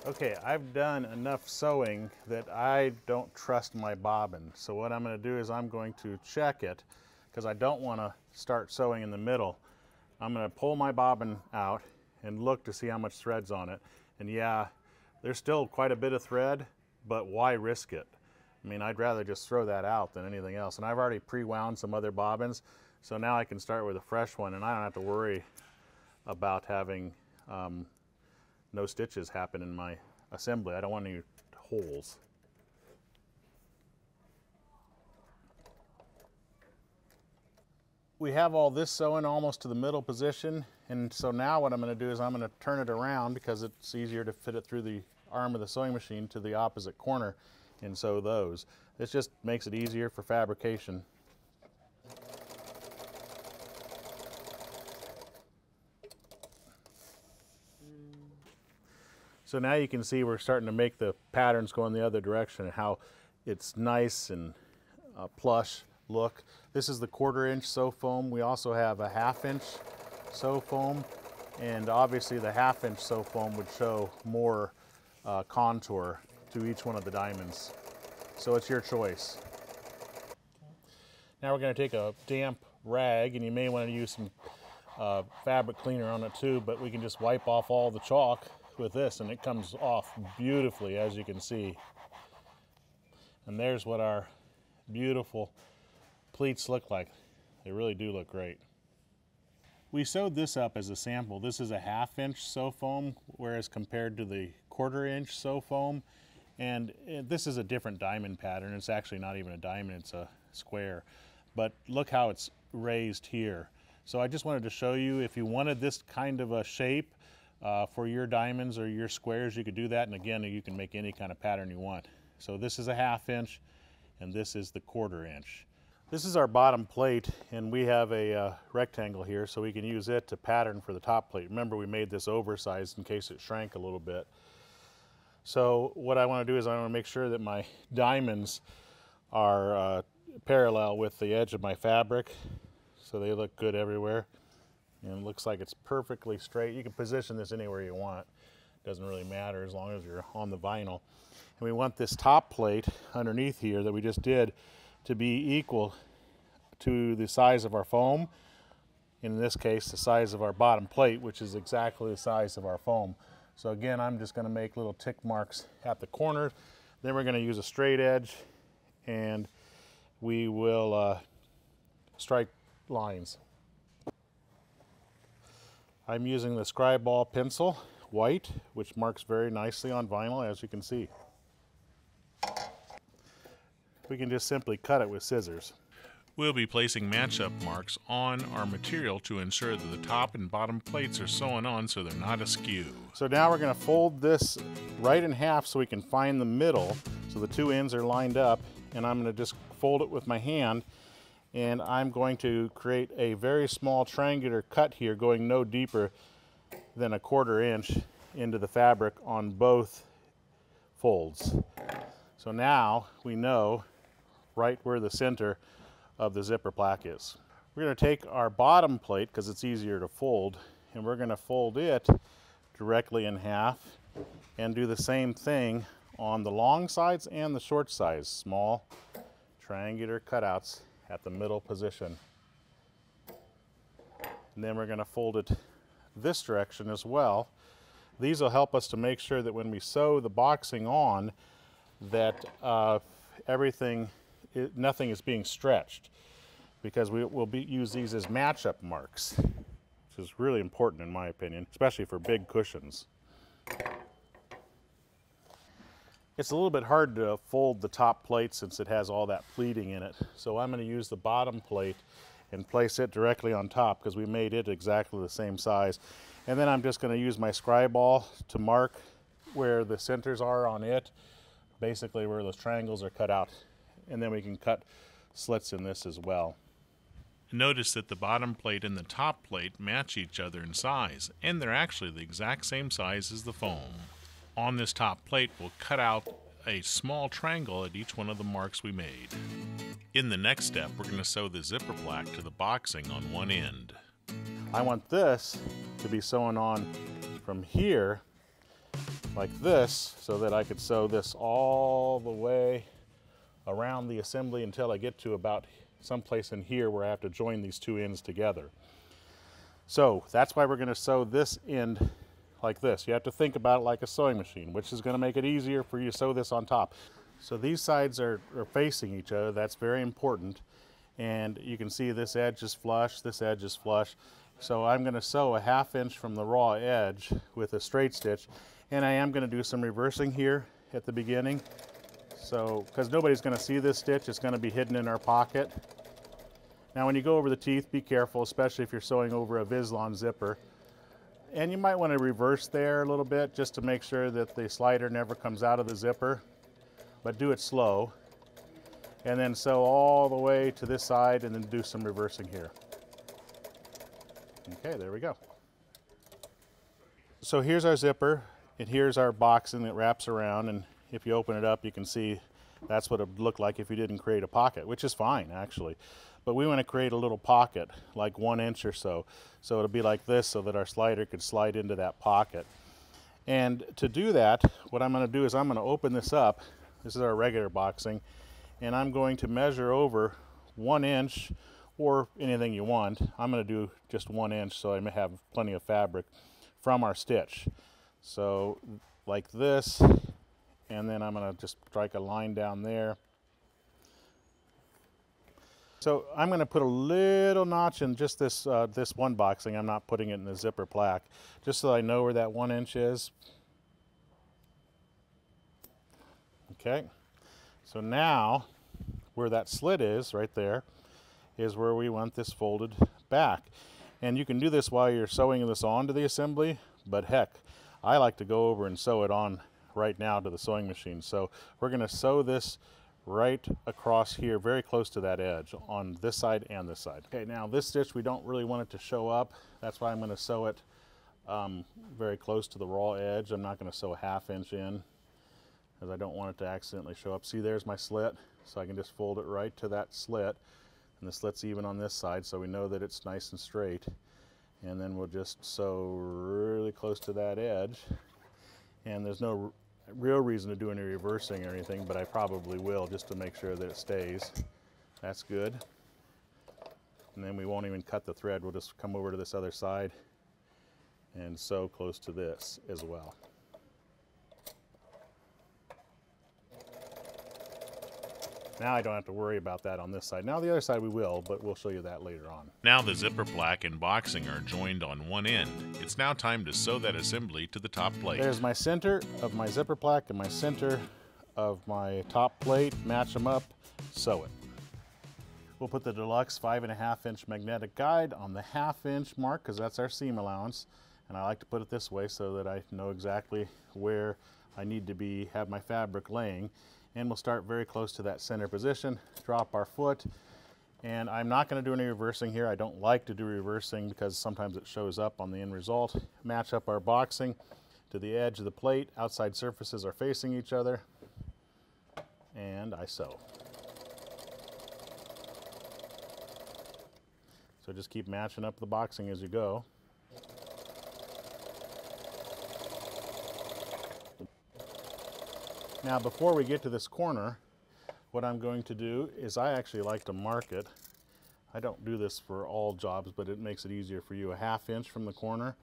S2: Okay, I've done enough sewing that I don't trust my bobbin. So what I'm going to do is I'm going to check it, because I don't want to start sewing in the middle. I'm going to pull my bobbin out and look to see how much thread's on it. And yeah, there's still quite a bit of thread, but why risk it? I mean, I'd rather just throw that out than anything else. And I've already pre-wound some other bobbins, so now I can start with a fresh one, and I don't have to worry about having no stitches happen in my assembly. I don't want any holes. We have all this sewn almost to the middle position, and so now what I'm going to do is I'm going to turn it around, because it's easier to fit it through the arm of the sewing machine to the opposite corner and sew those. This just makes it easier for fabrication. So now you can see we're starting to make the patterns go in the other direction, and how it's nice and plush look. This is the 1/4 inch sew foam. We also have a 1/2 inch sew foam, and obviously the 1/2 inch sew foam would show more contour to each one of the diamonds. So it's your choice. Now we're going to take a damp rag, and you may want to use some fabric cleaner on it too, but we can just wipe off all the chalk with this and it comes off beautifully, as you can see. And there's what our beautiful pleats look like. They really do look great. We sewed this up as a sample. This is a 1/2 inch sew foam, whereas compared to the 1/4 inch sew foam, and this is a different diamond pattern. It's actually not even a diamond, it's a square. But look how it's raised here. So I just wanted to show you, if you wanted this kind of a shape for your diamonds or your squares, you could do that. And again, you can make any kind of pattern you want. So this is a 1/2 inch, and this is the 1/4 inch. This is our bottom plate, and we have a rectangle here, so we can use it to pattern for the top plate. Remember, we made this oversized in case it shrank a little bit. So what I want to do is I want to make sure that my diamonds are parallel with the edge of my fabric, so they look good everywhere. And it looks like it's perfectly straight. You can position this anywhere you want. It doesn't really matter as long as you're on the vinyl. And we want this top plate underneath here that we just did to be equal to the size of our foam. In this case, the size of our bottom plate, which is exactly the size of our foam. So again, I'm just going to make little tick marks at the corners. Then we're going to use a straight edge, and we will strike lines. I'm using the scribe ball pencil, white, which marks very nicely on vinyl, as you can see. We can just simply cut it with scissors.
S1: We'll be placing match-up marks on our material to ensure that the top and bottom plates are sewn on so they're not askew.
S2: So now we're going to fold this right in half so we can find the middle, so the two ends are lined up, and I'm going to just fold it with my hand, and I'm going to create a very small triangular cut here, going no deeper than a 1/4 inch into the fabric on both folds. So now we know right where the center of the zipper plaque is. We're going to take our bottom plate, because it's easier to fold, and we're going to fold it directly in half and do the same thing on the long sides and the short sides. Small triangular cutouts at the middle position. And then we're going to fold it this direction as well. These will help us to make sure that when we sew the boxing on, that nothing is being stretched, because we will use these as match-up marks, which is really important in my opinion, especially for big cushions. It's a little bit hard to fold the top plate since it has all that pleating in it, so I'm going to use the bottom plate and place it directly on top, because we made it exactly the same size. And then I'm just going to use my scribe ball to mark where the centers are on it, basically where those triangles are cut out. And then we can cut slits in this as well.
S1: Notice that the bottom plate and the top plate match each other in size, and they're actually the exact same size as the foam. On this top plate, we'll cut out a small triangle at each one of the marks we made. In the next step, we're going to sew the zipper plaque to the boxing on one end.
S2: I want this to be sewn on from here like this, so that I could sew this all the way around the assembly until I get to about someplace in here where I have to join these two ends together. So that's why we're going to sew this end like this. You have to think about it like a sewing machine, which is going to make it easier for you to sew this on top. So these sides are facing each other. That's very important. And you can see this edge is flush, this edge is flush. So I'm going to sew a 1/2 inch from the raw edge with a straight stitch. And I am going to do some reversing here at the beginning. So, because nobody's going to see this stitch, it's going to be hidden in our pocket. Now when you go over the teeth, be careful, especially if you're sewing over a Vislon zipper. And you might want to reverse there a little bit just to make sure that the slider never comes out of the zipper. But do it slow. And then sew all the way to this side and then do some reversing here. Okay, there we go. So here's our zipper, and here's our boxing that wraps around, and if you open it up you can see That's what it would look like if you didn't create a pocket, which is fine actually. But we want to create a little pocket, like 1 inch or so. So it'll be like this so that our slider could slide into that pocket. And to do that, what I'm going to do is I'm going to open this up. This is our regular boxing. And I'm going to measure over 1 inch, or anything you want. I'm going to do just 1 inch so I may have plenty of fabric from our stitch. So like this, and then I'm going to just strike a line down there. So I'm going to put a little notch in just this this one boxing. I'm not putting it in the zipper plaque, just so I know where that 1 inch is. Okay, so now where that slit is, right there, is where we want this folded back. And you can do this while you're sewing this onto the assembly, but heck, I like to go over and sew it on right now to the sewing machine. So we're going to sew this right across here, very close to that edge on this side and this side. Okay, now this stitch we don't really want it to show up. That's why I'm going to sew it very close to the raw edge. I'm not going to sew a 1/2 inch in, because I don't want it to accidentally show up. See, there's my slit, so I can just fold it right to that slit. And the slit's even on this side, so we know that it's nice and straight. And then we'll just sew really close to that edge. And there's no real reason to do any reversing or anything, but I probably will just to make sure that it stays. That's good. And then we won't even cut the thread. We'll just come over to this other side and sew close to this as well. Now I don't have to worry about that on this side. Now the other side we will, but we'll show you that later on.
S1: Now the zipper plaque and boxing are joined on one end. It's now time to sew that assembly to the top plate.
S2: There's my center of my zipper plaque and my center of my top plate. Match them up, sew it. We'll put the deluxe 5.5 inch magnetic guide on the 1/2 inch mark, because that's our seam allowance. And I like to put it this way so that I know exactly where I need to have my fabric laying. And we'll start very close to that center position, drop our foot, and I'm not going to do any reversing here. I don't like to do reversing because sometimes it shows up on the end result. Match up our boxing to the edge of the plate. Outside surfaces are facing each other, and I sew. So just keep matching up the boxing as you go. Now before we get to this corner, what I'm going to do is I actually like to mark it. I don't do this for all jobs, but it makes it easier for you. A 1/2 inch from the corner,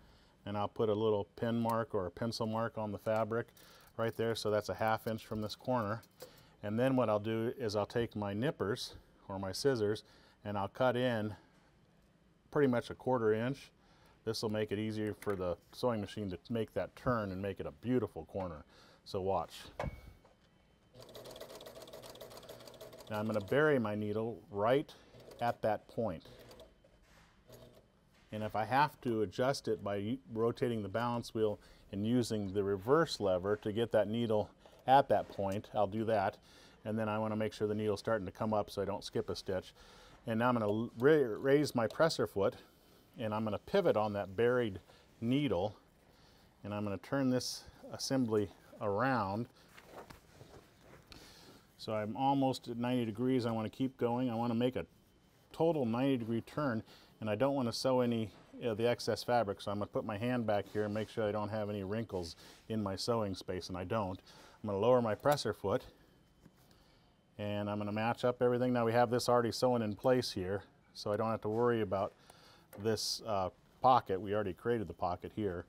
S2: and I'll put a little pin mark or a pencil mark on the fabric right there, so that's a 1/2 inch from this corner. And then what I'll do is I'll take my nippers or my scissors and I'll cut in pretty much a 1/4 inch. This will make it easier for the sewing machine to make that turn and make it a beautiful corner. So watch. Now I'm going to bury my needle right at that point. And if I have to adjust it by rotating the balance wheel and using the reverse lever to get that needle at that point, I'll do that. And then I want to make sure the needle's starting to come up so I don't skip a stitch. And now I'm going to raise my presser foot, and I'm going to pivot on that buried needle, and I'm going to turn this assembly around. So I'm almost at 90 degrees. I want to keep going. I want to make a total 90-degree turn, and I don't want to sew any of the excess fabric, so I'm going to put my hand back here and make sure I don't have any wrinkles in my sewing space, and I don't. I'm going to lower my presser foot, and I'm going to match up everything. Now we have this already sewn in place here, so I don't have to worry about this pocket. We already created the pocket here,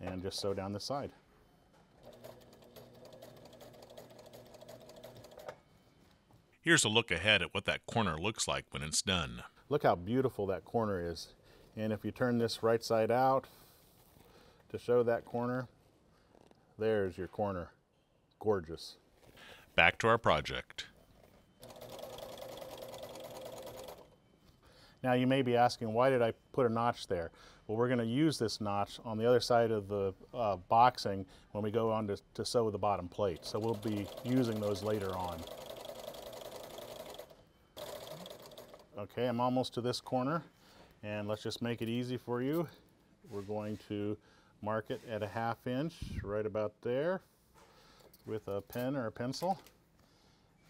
S2: and just sew down the side.
S1: Here's a look ahead at what that corner looks like when it's done.
S2: Look how beautiful that corner is. And if you turn this right side out to show that corner, there's your corner. Gorgeous.
S1: Back to our project.
S2: Now you may be asking, why did I put a notch there? Well, we're going to use this notch on the other side of the boxing when we go on to sew the bottom plate. So we'll be using those later on. Okay, I'm almost to this corner, and let's just make it easy for you. We're going to mark it at a 1/2 inch, right about there, with a pen or a pencil.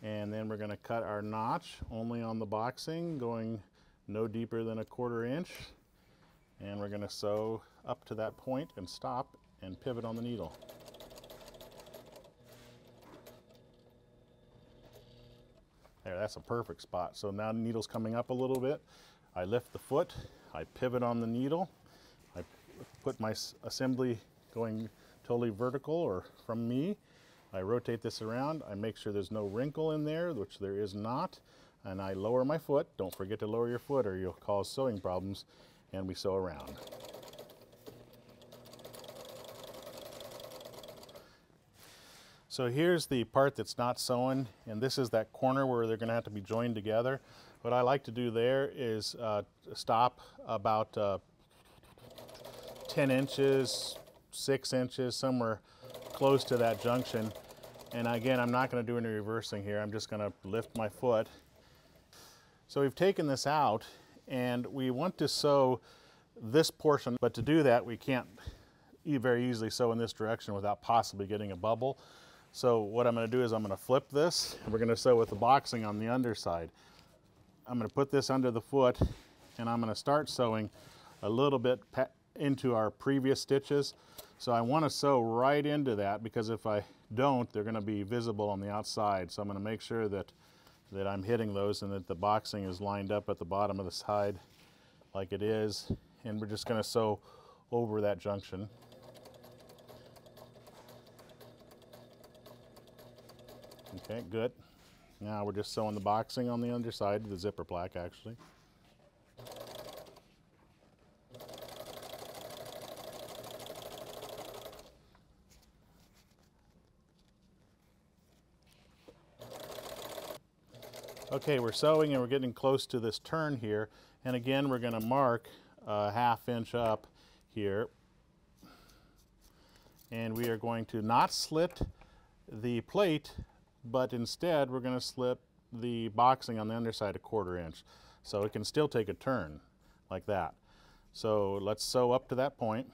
S2: And then we're going to cut our notch only on the boxing, going no deeper than 1/4 inch. And we're going to sew up to that point and stop and pivot on the needle. There, that's a perfect spot. So now the needle's coming up a little bit. I lift the foot, I pivot on the needle, I put my assembly going totally vertical or from me. I rotate this around, I make sure there's no wrinkle in there, which there is not, and I lower my foot. Don't forget to lower your foot or you'll cause sewing problems, and we sew around. So here's the part that's not sewn, and this is that corner where they're going to have to be joined together. What I like to do there is stop about 10 inches, 6 inches, somewhere close to that junction. And again, I'm not going to do any reversing here. I'm just going to lift my foot. So we've taken this out, and we want to sew this portion, but to do that, we can't very easily sew in this direction without possibly getting a bubble. So what I'm going to do is I'm going to flip this, and we're going to sew with the boxing on the underside. I'm going to put this under the foot, and I'm going to start sewing a little bit into our previous stitches. So I want to sew right into that, because if I don't, they're going to be visible on the outside. So I'm going to make sure that I'm hitting those and that the boxing is lined up at the bottom of the side like it is. And we're just going to sew over that junction. Okay, good. Now we're just sewing the boxing on the underside, the zipper plaque actually. Okay, we're sewing and we're getting close to this turn here. And again, we're going to mark a 1/2 inch up here. And we are going to not slit the plate, but instead we're going to slit the boxing on the underside 1/4 inch. So it can still take a turn like that. So let's sew up to that point.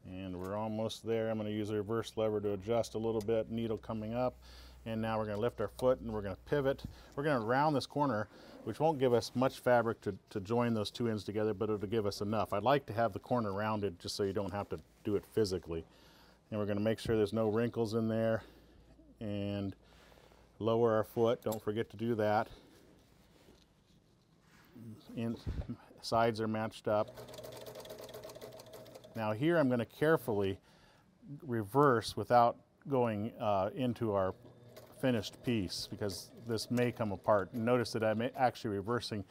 S2: And we're almost there. I'm going to use a reverse lever to adjust a little bit, needle coming up. And now we're going to lift our foot and we're going to pivot. We're going to round this corner, which won't give us much fabric to join those 2 ends together, but it'll give us enough. I'd like to have the corner rounded just so you don't have to do it physically. And we're going to make sure there's no wrinkles in there and lower our foot. Don't forget to do that. And sides are matched up. Now here I'm going to carefully reverse without going into our finished piece, because this may come apart. Notice that I'm actually reversing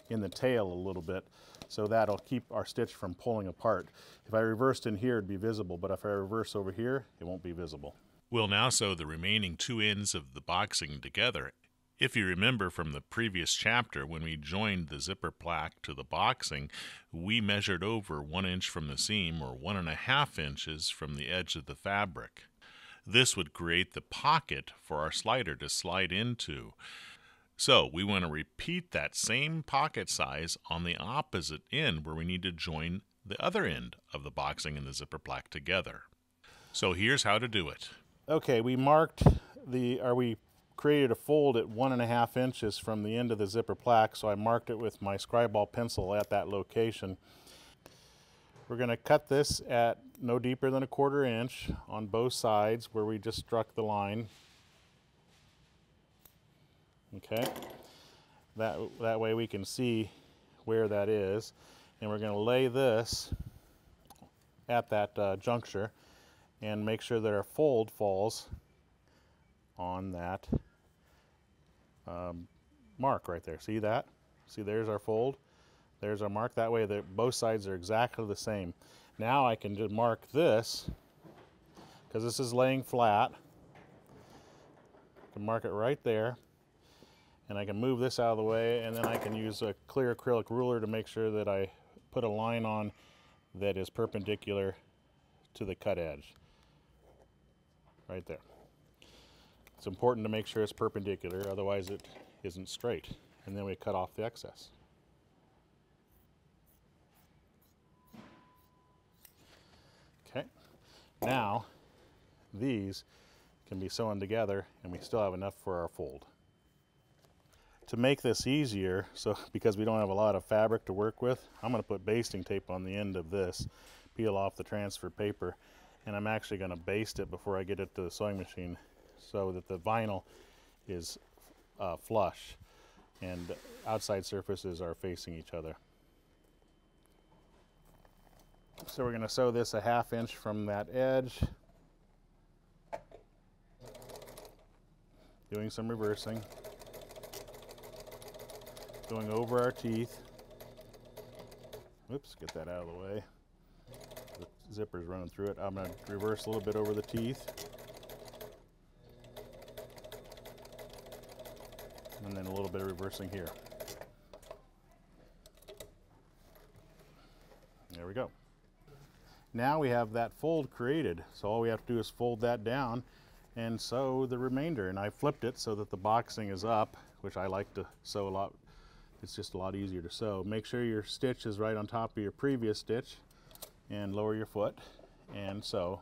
S2: in the tail a little bit, so that'll keep our stitch from pulling apart. If I reversed in here, it'd be visible, but if I reverse over here, it won't be visible.
S1: We'll now sew the remaining 2 ends of the boxing together. If you remember from the previous chapter, when we joined the zipper plaque to the boxing, we measured over 1 inch from the seam, or 1.5 inches from the edge of the fabric. This would create the pocket for our slider to slide into. So we want to repeat that same pocket size on the opposite end where we need to join the other end of the boxing and the zipper plaque together. So here's how to do it.
S2: Okay, we created a fold at 1.5 inches from the end of the zipper plaque, so I marked it with my scribe ball pencil at that location. We're going to cut this at no deeper than 1/4 inch on both sides where we just struck the line. Okay, that way we can see where that is. And we're going to lay this at that juncture and make sure that our fold falls on that mark right there. See that? See, there's our fold. There's our mark. That way both sides are exactly the same. Now I can just mark this, because this is laying flat. I can mark it right there. And I can move this out of the way, and then I can use a clear acrylic ruler to make sure that I put a line on that is perpendicular to the cut edge. Right there. It's important to make sure it's perpendicular, otherwise it isn't straight. And then we cut off the excess. Okay. Now, these can be sewn together and we still have enough for our fold. To make this easier, so because we don't have a lot of fabric to work with, I'm going to put basting tape on the end of this, peel off the transfer paper, and I'm actually going to baste it before I get it to the sewing machine so that the vinyl is flush and outside surfaces are facing each other. So we're going to sew this a 1/2 inch from that edge, doing some reversing, going over our teeth. Oops, get that out of the way. The zipper's running through it. I'm going to reverse a little bit over the teeth. And then a little bit of reversing here. There we go. Now we have that fold created. So all we have to do is fold that down and sew the remainder. And I flipped it so that the boxing is up, which I like to sew a lot. It's just a lot easier to sew. Make sure your stitch is right on top of your previous stitch and lower your foot and sew.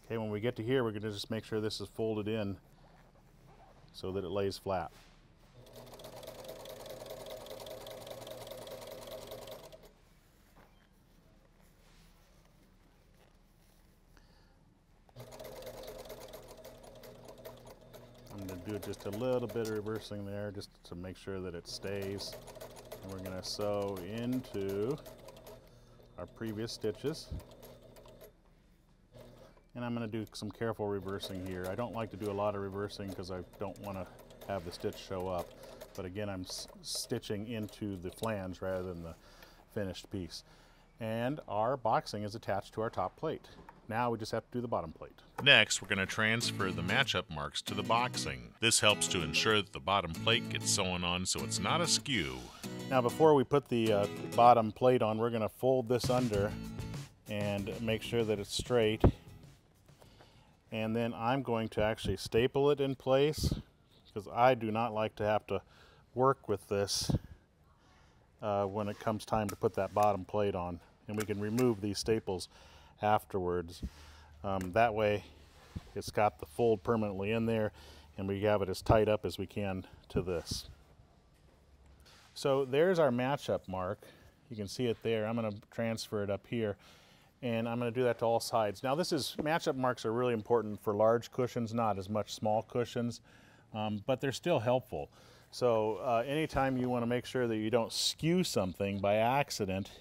S2: Okay, when we get to here, we're going to just make sure this is folded in so that it lays flat. I'm going to do just a little bit of reversing there just to make sure that it stays. And we're going to sew into our previous stitches. And I'm going to do some careful reversing here. I don't like to do a lot of reversing because I don't want to have the stitch show up. But again, I'm stitching into the flange rather than the finished piece. And our boxing is attached to our top plate. Now we just have to do the bottom plate.
S1: Next, we're going to transfer the match-up marks to the boxing. This helps to ensure that the bottom plate gets sewn on so it's not askew.
S2: Now before we put the bottom plate on, we're going to fold this under and make sure that it's straight. And then I'm going to actually staple it in place because I do not like to have to work with this when it comes time to put that bottom plate on. And we can remove these staples afterwards. That way it's got the fold permanently in there and we have it as tight up as we can to this. So there's our match-up mark. You can see it there. I'm going to transfer it up here. And I'm going to do that to all sides. Now match-up marks are really important for large cushions, not as much small cushions, but they're still helpful. So anytime you want to make sure that you don't skew something by accident,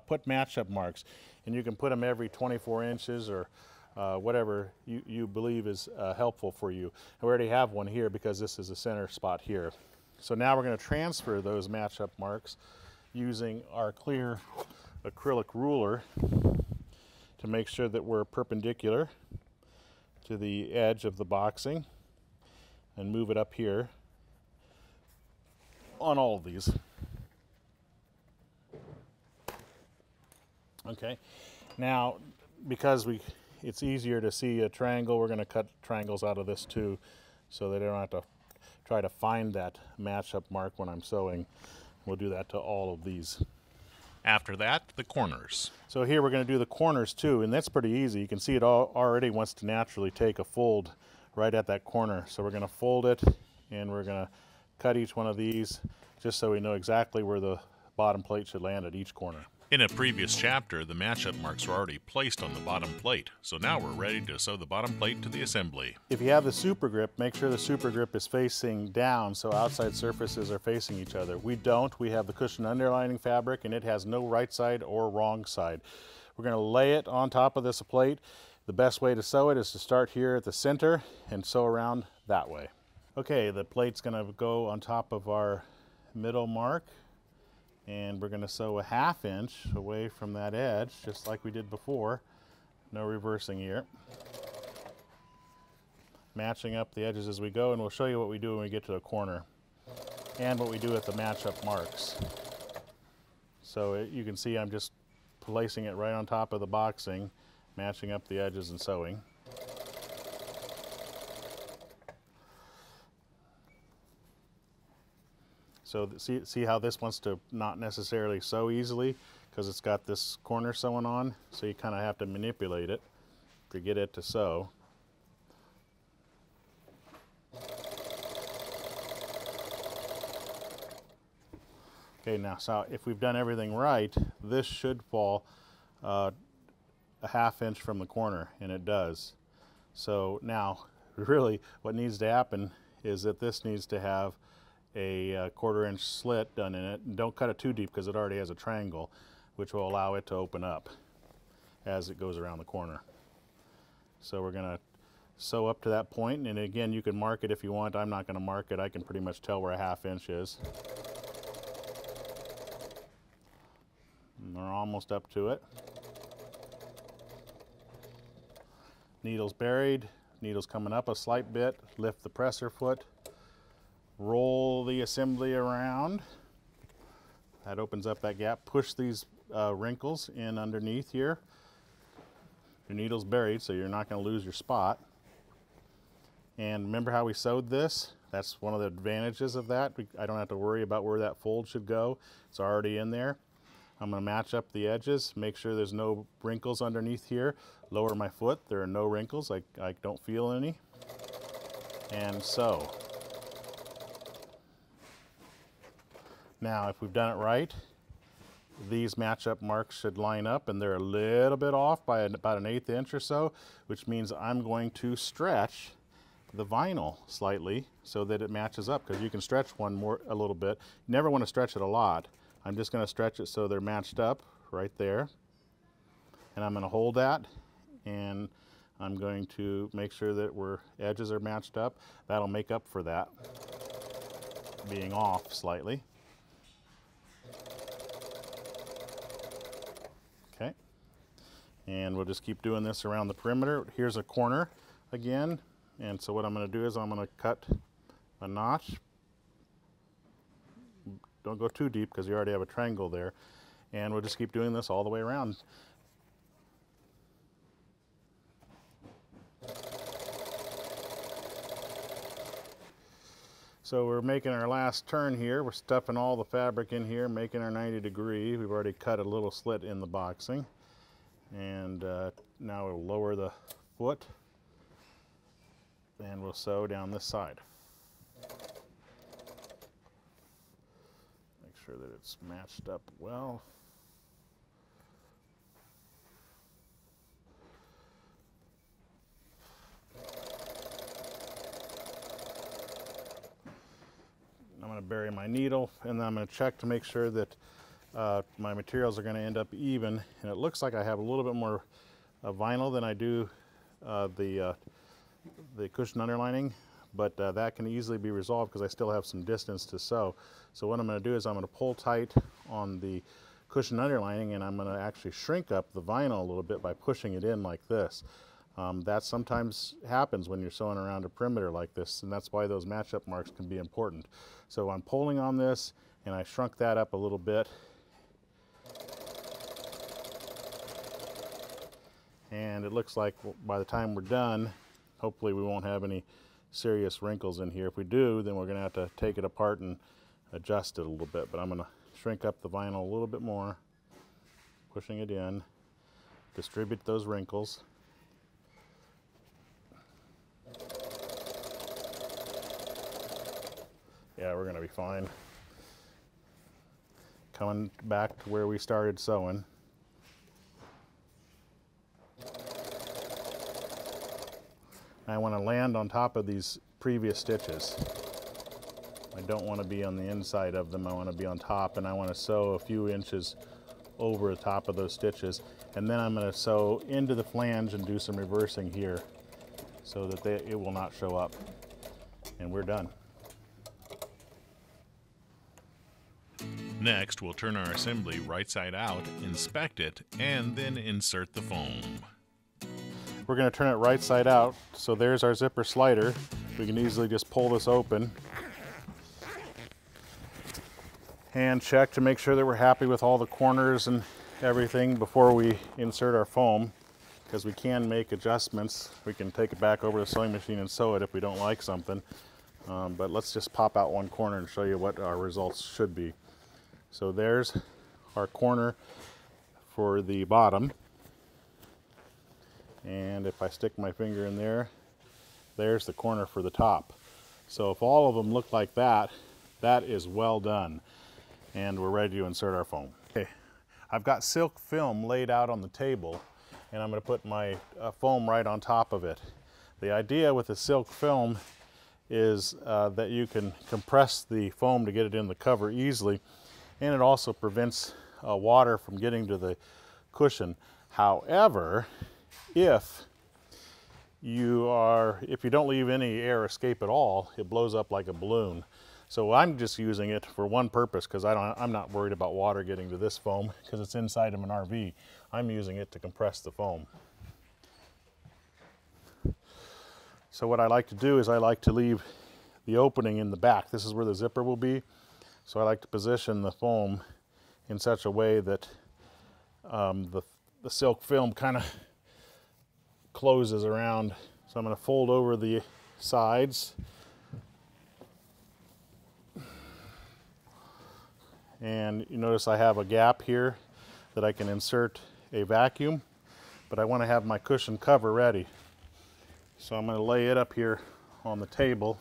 S2: put match-up marks. And you can put them every 24 inches or whatever you believe is helpful for you. I already have one here because this is a center spot here. So now we're going to transfer those match-up marks using our clear acrylic ruler to make sure that we're perpendicular to the edge of the boxing and move it up here on all of these. Okay, now because it's easier to see a triangle, we're going to cut triangles out of this too so that I don't have to try to find that match-up mark when I'm sewing. We'll do that to all of these.
S1: After that, the corners.
S2: So here we're going to do the corners too, and that's pretty easy. You can see it already wants to naturally take a fold right at that corner. So we're going to fold it and we're going to cut each one of these just so we know exactly where the bottom plate should land at each corner.
S1: In a previous chapter, the match-up marks were already placed on the bottom plate, so now we're ready to sew the bottom plate to the assembly.
S2: If you have the super grip, make sure the super grip is facing down so outside surfaces are facing each other. We don't. We have the cushion underlining fabric and it has no right side or wrong side. We're going to lay it on top of this plate. The best way to sew it is to start here at the center and sew around that way. Okay, the plate's going to go on top of our middle mark. And we're going to sew a 1/2 inch away from that edge, just like we did before. No reversing here. Matching up the edges as we go, and we'll show you what we do when we get to a corner. And what we do with the match-up marks. So you can see I'm just placing it right on top of the boxing, matching up the edges and sewing. So see how this wants to not necessarily sew easily? because it's got this corner sewing on, so you kind of have to manipulate it to get it to sew. Okay, now so if we've done everything right, this should fall a ½ inch from the corner, and it does. So now really what needs to happen is that this needs to have a 1/4 inch slit done in it. And don't cut it too deep because it already has a triangle, which will allow it to open up as it goes around the corner. So we're going to sew up to that point, and again, you can mark it if you want. I'm not going to mark it. I can pretty much tell where a ½ inch is. And we're almost up to it. Needles buried, needles coming up a slight bit, lift the presser foot, roll the assembly around. That opens up that gap. Push these wrinkles in underneath here. Your needle's buried, so you're not going to lose your spot. And remember how we sewed this? That's one of the advantages of that. I don't have to worry about where that fold should go. It's already in there. I'm going to match up the edges, make sure there's no wrinkles underneath here. Lower my foot, there are no wrinkles, I don't feel any. And sew. Now if we've done it right, these match-up marks should line up, and they're a little bit off by about an 1/8 inch or so, which means I'm going to stretch the vinyl slightly so that it matches up, because you can stretch a little bit. You never want to stretch it a lot. I'm just going to stretch it so they're matched up right there. And I'm going to hold that, and I'm going to make sure that edges are matched up. That'll make up for that being off slightly. Okay. And we'll just keep doing this around the perimeter. Here's a corner again. And so what I'm going to do is I'm going to cut a notch. Don't go too deep because you already have a triangle there. And we'll just keep doing this all the way around. So we're making our last turn here. We're stuffing all the fabric in here, making our 90 degree. We've already cut a little slit in the boxing. And now we'll lower the foot, and we'll sew down this side. Sure that it's matched up well. I'm going to bury my needle, and then I'm going to check to make sure that my materials are going to end up even. And it looks like I have a little bit more vinyl than I do the cushion underlining. But that can easily be resolved because I still have some distance to sew. So what I'm going to do is I'm going to pull tight on the cushion underlining, and I'm going to actually shrink up the vinyl a little bit by pushing it in like this. That sometimes happens when you're sewing around a perimeter like this, and that's why those match-up marks can be important. So I'm pulling on this, and I shrunk that up a little bit. And it looks like by the time we're done, hopefully we won't have any serious wrinkles in here. If we do, then we're going to have to take it apart and adjust it a little bit. But I'm going to shrink up the vinyl a little bit more, pushing it in, distribute those wrinkles. Yeah, we're going to be fine. Coming back to where we started sewing. I want to land on top of these previous stitches. I don't want to be on the inside of them. I want to be on top, and I want to sew a few inches over the top of those stitches. And then I'm going to sew into the flange and do some reversing here so that it will not show up. And we're done.
S1: Next, we'll turn our assembly right side out, inspect it, and then insert the foam.
S2: We're going to turn it right side out. So there's our zipper slider. We can easily just pull this open and check to make sure that we're happy with all the corners and everything before we insert our foam, because we can make adjustments. We can take it back over to the sewing machine and sew it if we don't like something. But let's just pop out one corner and show you what our results should be. So there's our corner for the bottom. And if I stick my finger in there, there's the corner for the top. So if all of them look like that, that is well done. And we're ready to insert our foam. Okay, I've got silk film laid out on the table, and I'm going to put my foam right on top of it. The idea with the silk film is that you can compress the foam to get it in the cover easily, and it also prevents water from getting to the cushion. However, if you don't leave any air escape at all, it blows up like a balloon. So I'm just using it for one purpose, because I'm not worried about water getting to this foam because it's inside of an RV. I'm using it to compress the foam. So what I like to do is I like to leave the opening in the back. This is where the zipper will be. So I like to position the foam in such a way that the silk film kind of closes around. So I'm going to fold over the sides. And you notice I have a gap here that I can insert a vacuum, but I want to have my cushion cover ready. So I'm going to lay it up here on the table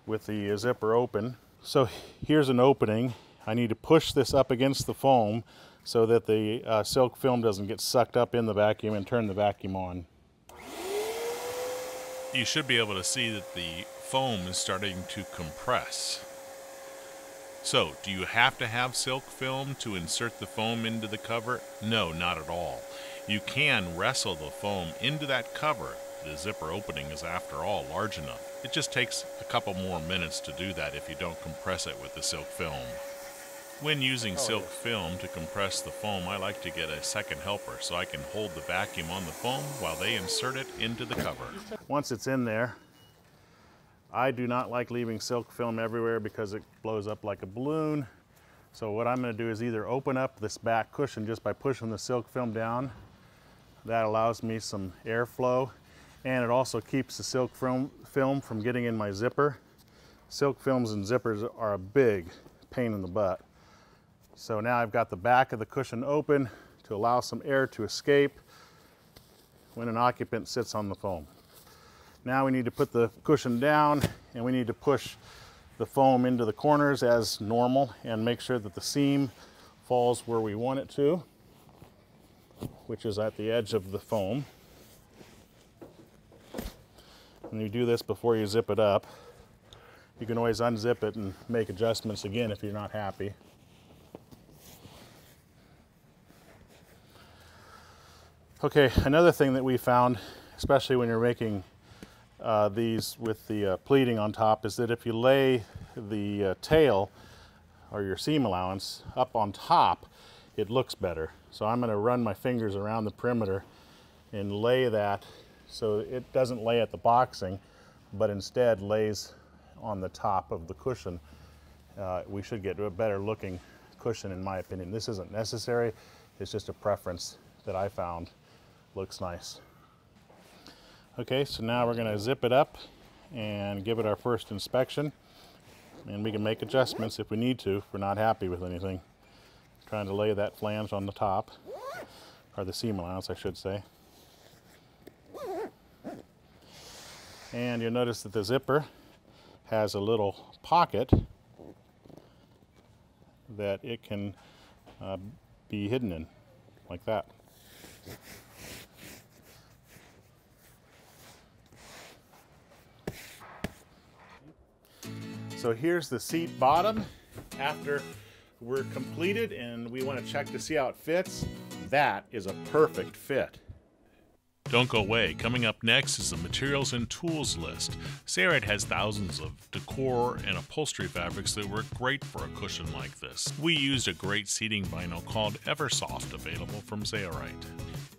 S2: with the zipper open. So here's an opening. I need to push this up against the foam so that the silk film doesn't get sucked up in the vacuum and turn the vacuum on.
S1: You should be able to see that the foam is starting to compress. So, do you have to have silk film to insert the foam into the cover? No, not at all. You can wrestle the foam into that cover. The zipper opening is, after all, large enough. It just takes a couple more minutes to do that if you don't compress it with the silk film. When using silk film to compress the foam, I like to get a second helper so I can hold the vacuum on the foam while they insert it into the cover.
S2: Once it's in there, I do not like leaving silk film everywhere because it blows up like a balloon. So what I'm going to do is either open up this back cushion just by pushing the silk film down. That allows me some airflow, and it also keeps the silk film from getting in my zipper. Silk films and zippers are a big pain in the butt. So now I've got the back of the cushion open to allow some air to escape when an occupant sits on the foam. Now we need to put the cushion down, and we need to push the foam into the corners as normal and make sure that the seam falls where we want it to, which is at the edge of the foam. And you do this before you zip it up. You can always unzip it and make adjustments again if you're not happy. Okay, another thing that we found, especially when you're making these with the pleating on top, is that if you lay the tail or your seam allowance up on top, it looks better. So I'm going to run my fingers around the perimeter and lay that so it doesn't lay at the boxing, but instead lays on the top of the cushion. We should get a better looking cushion, in my opinion. This isn't necessary, it's just a preference that I found looks nice. Okay, so now we're going to zip it up and give it our first inspection, and we can make adjustments if we need to if we're not happy with anything. Trying to lay that flange on the top, or the seam allowance I should say. And you'll notice that the zipper has a little pocket that it can be hidden in, like that. So here's the seat bottom after we're completed, and we want to check to see how it fits. That is a perfect fit.
S1: Don't go away. Coming up next is the materials and tools list. Sailrite has thousands of decor and upholstery fabrics that work great for a cushion like this. We used a great seating vinyl called Eversoft, available from Sailrite.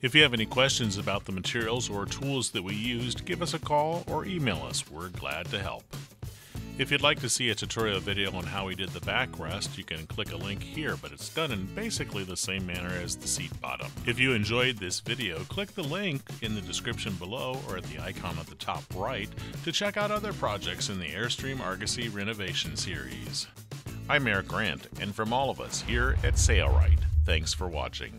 S1: If you have any questions about the materials or tools that we used, give us a call or email us. We're glad to help. If you'd like to see a tutorial video on how we did the backrest, you can click a link here, but it's done in basically the same manner as the seat bottom. If you enjoyed this video, click the link in the description below or at the icon at the top right to check out other projects in the Airstream Argosy renovation series. I'm Eric Grant, and from all of us here at Sailrite, thanks for watching.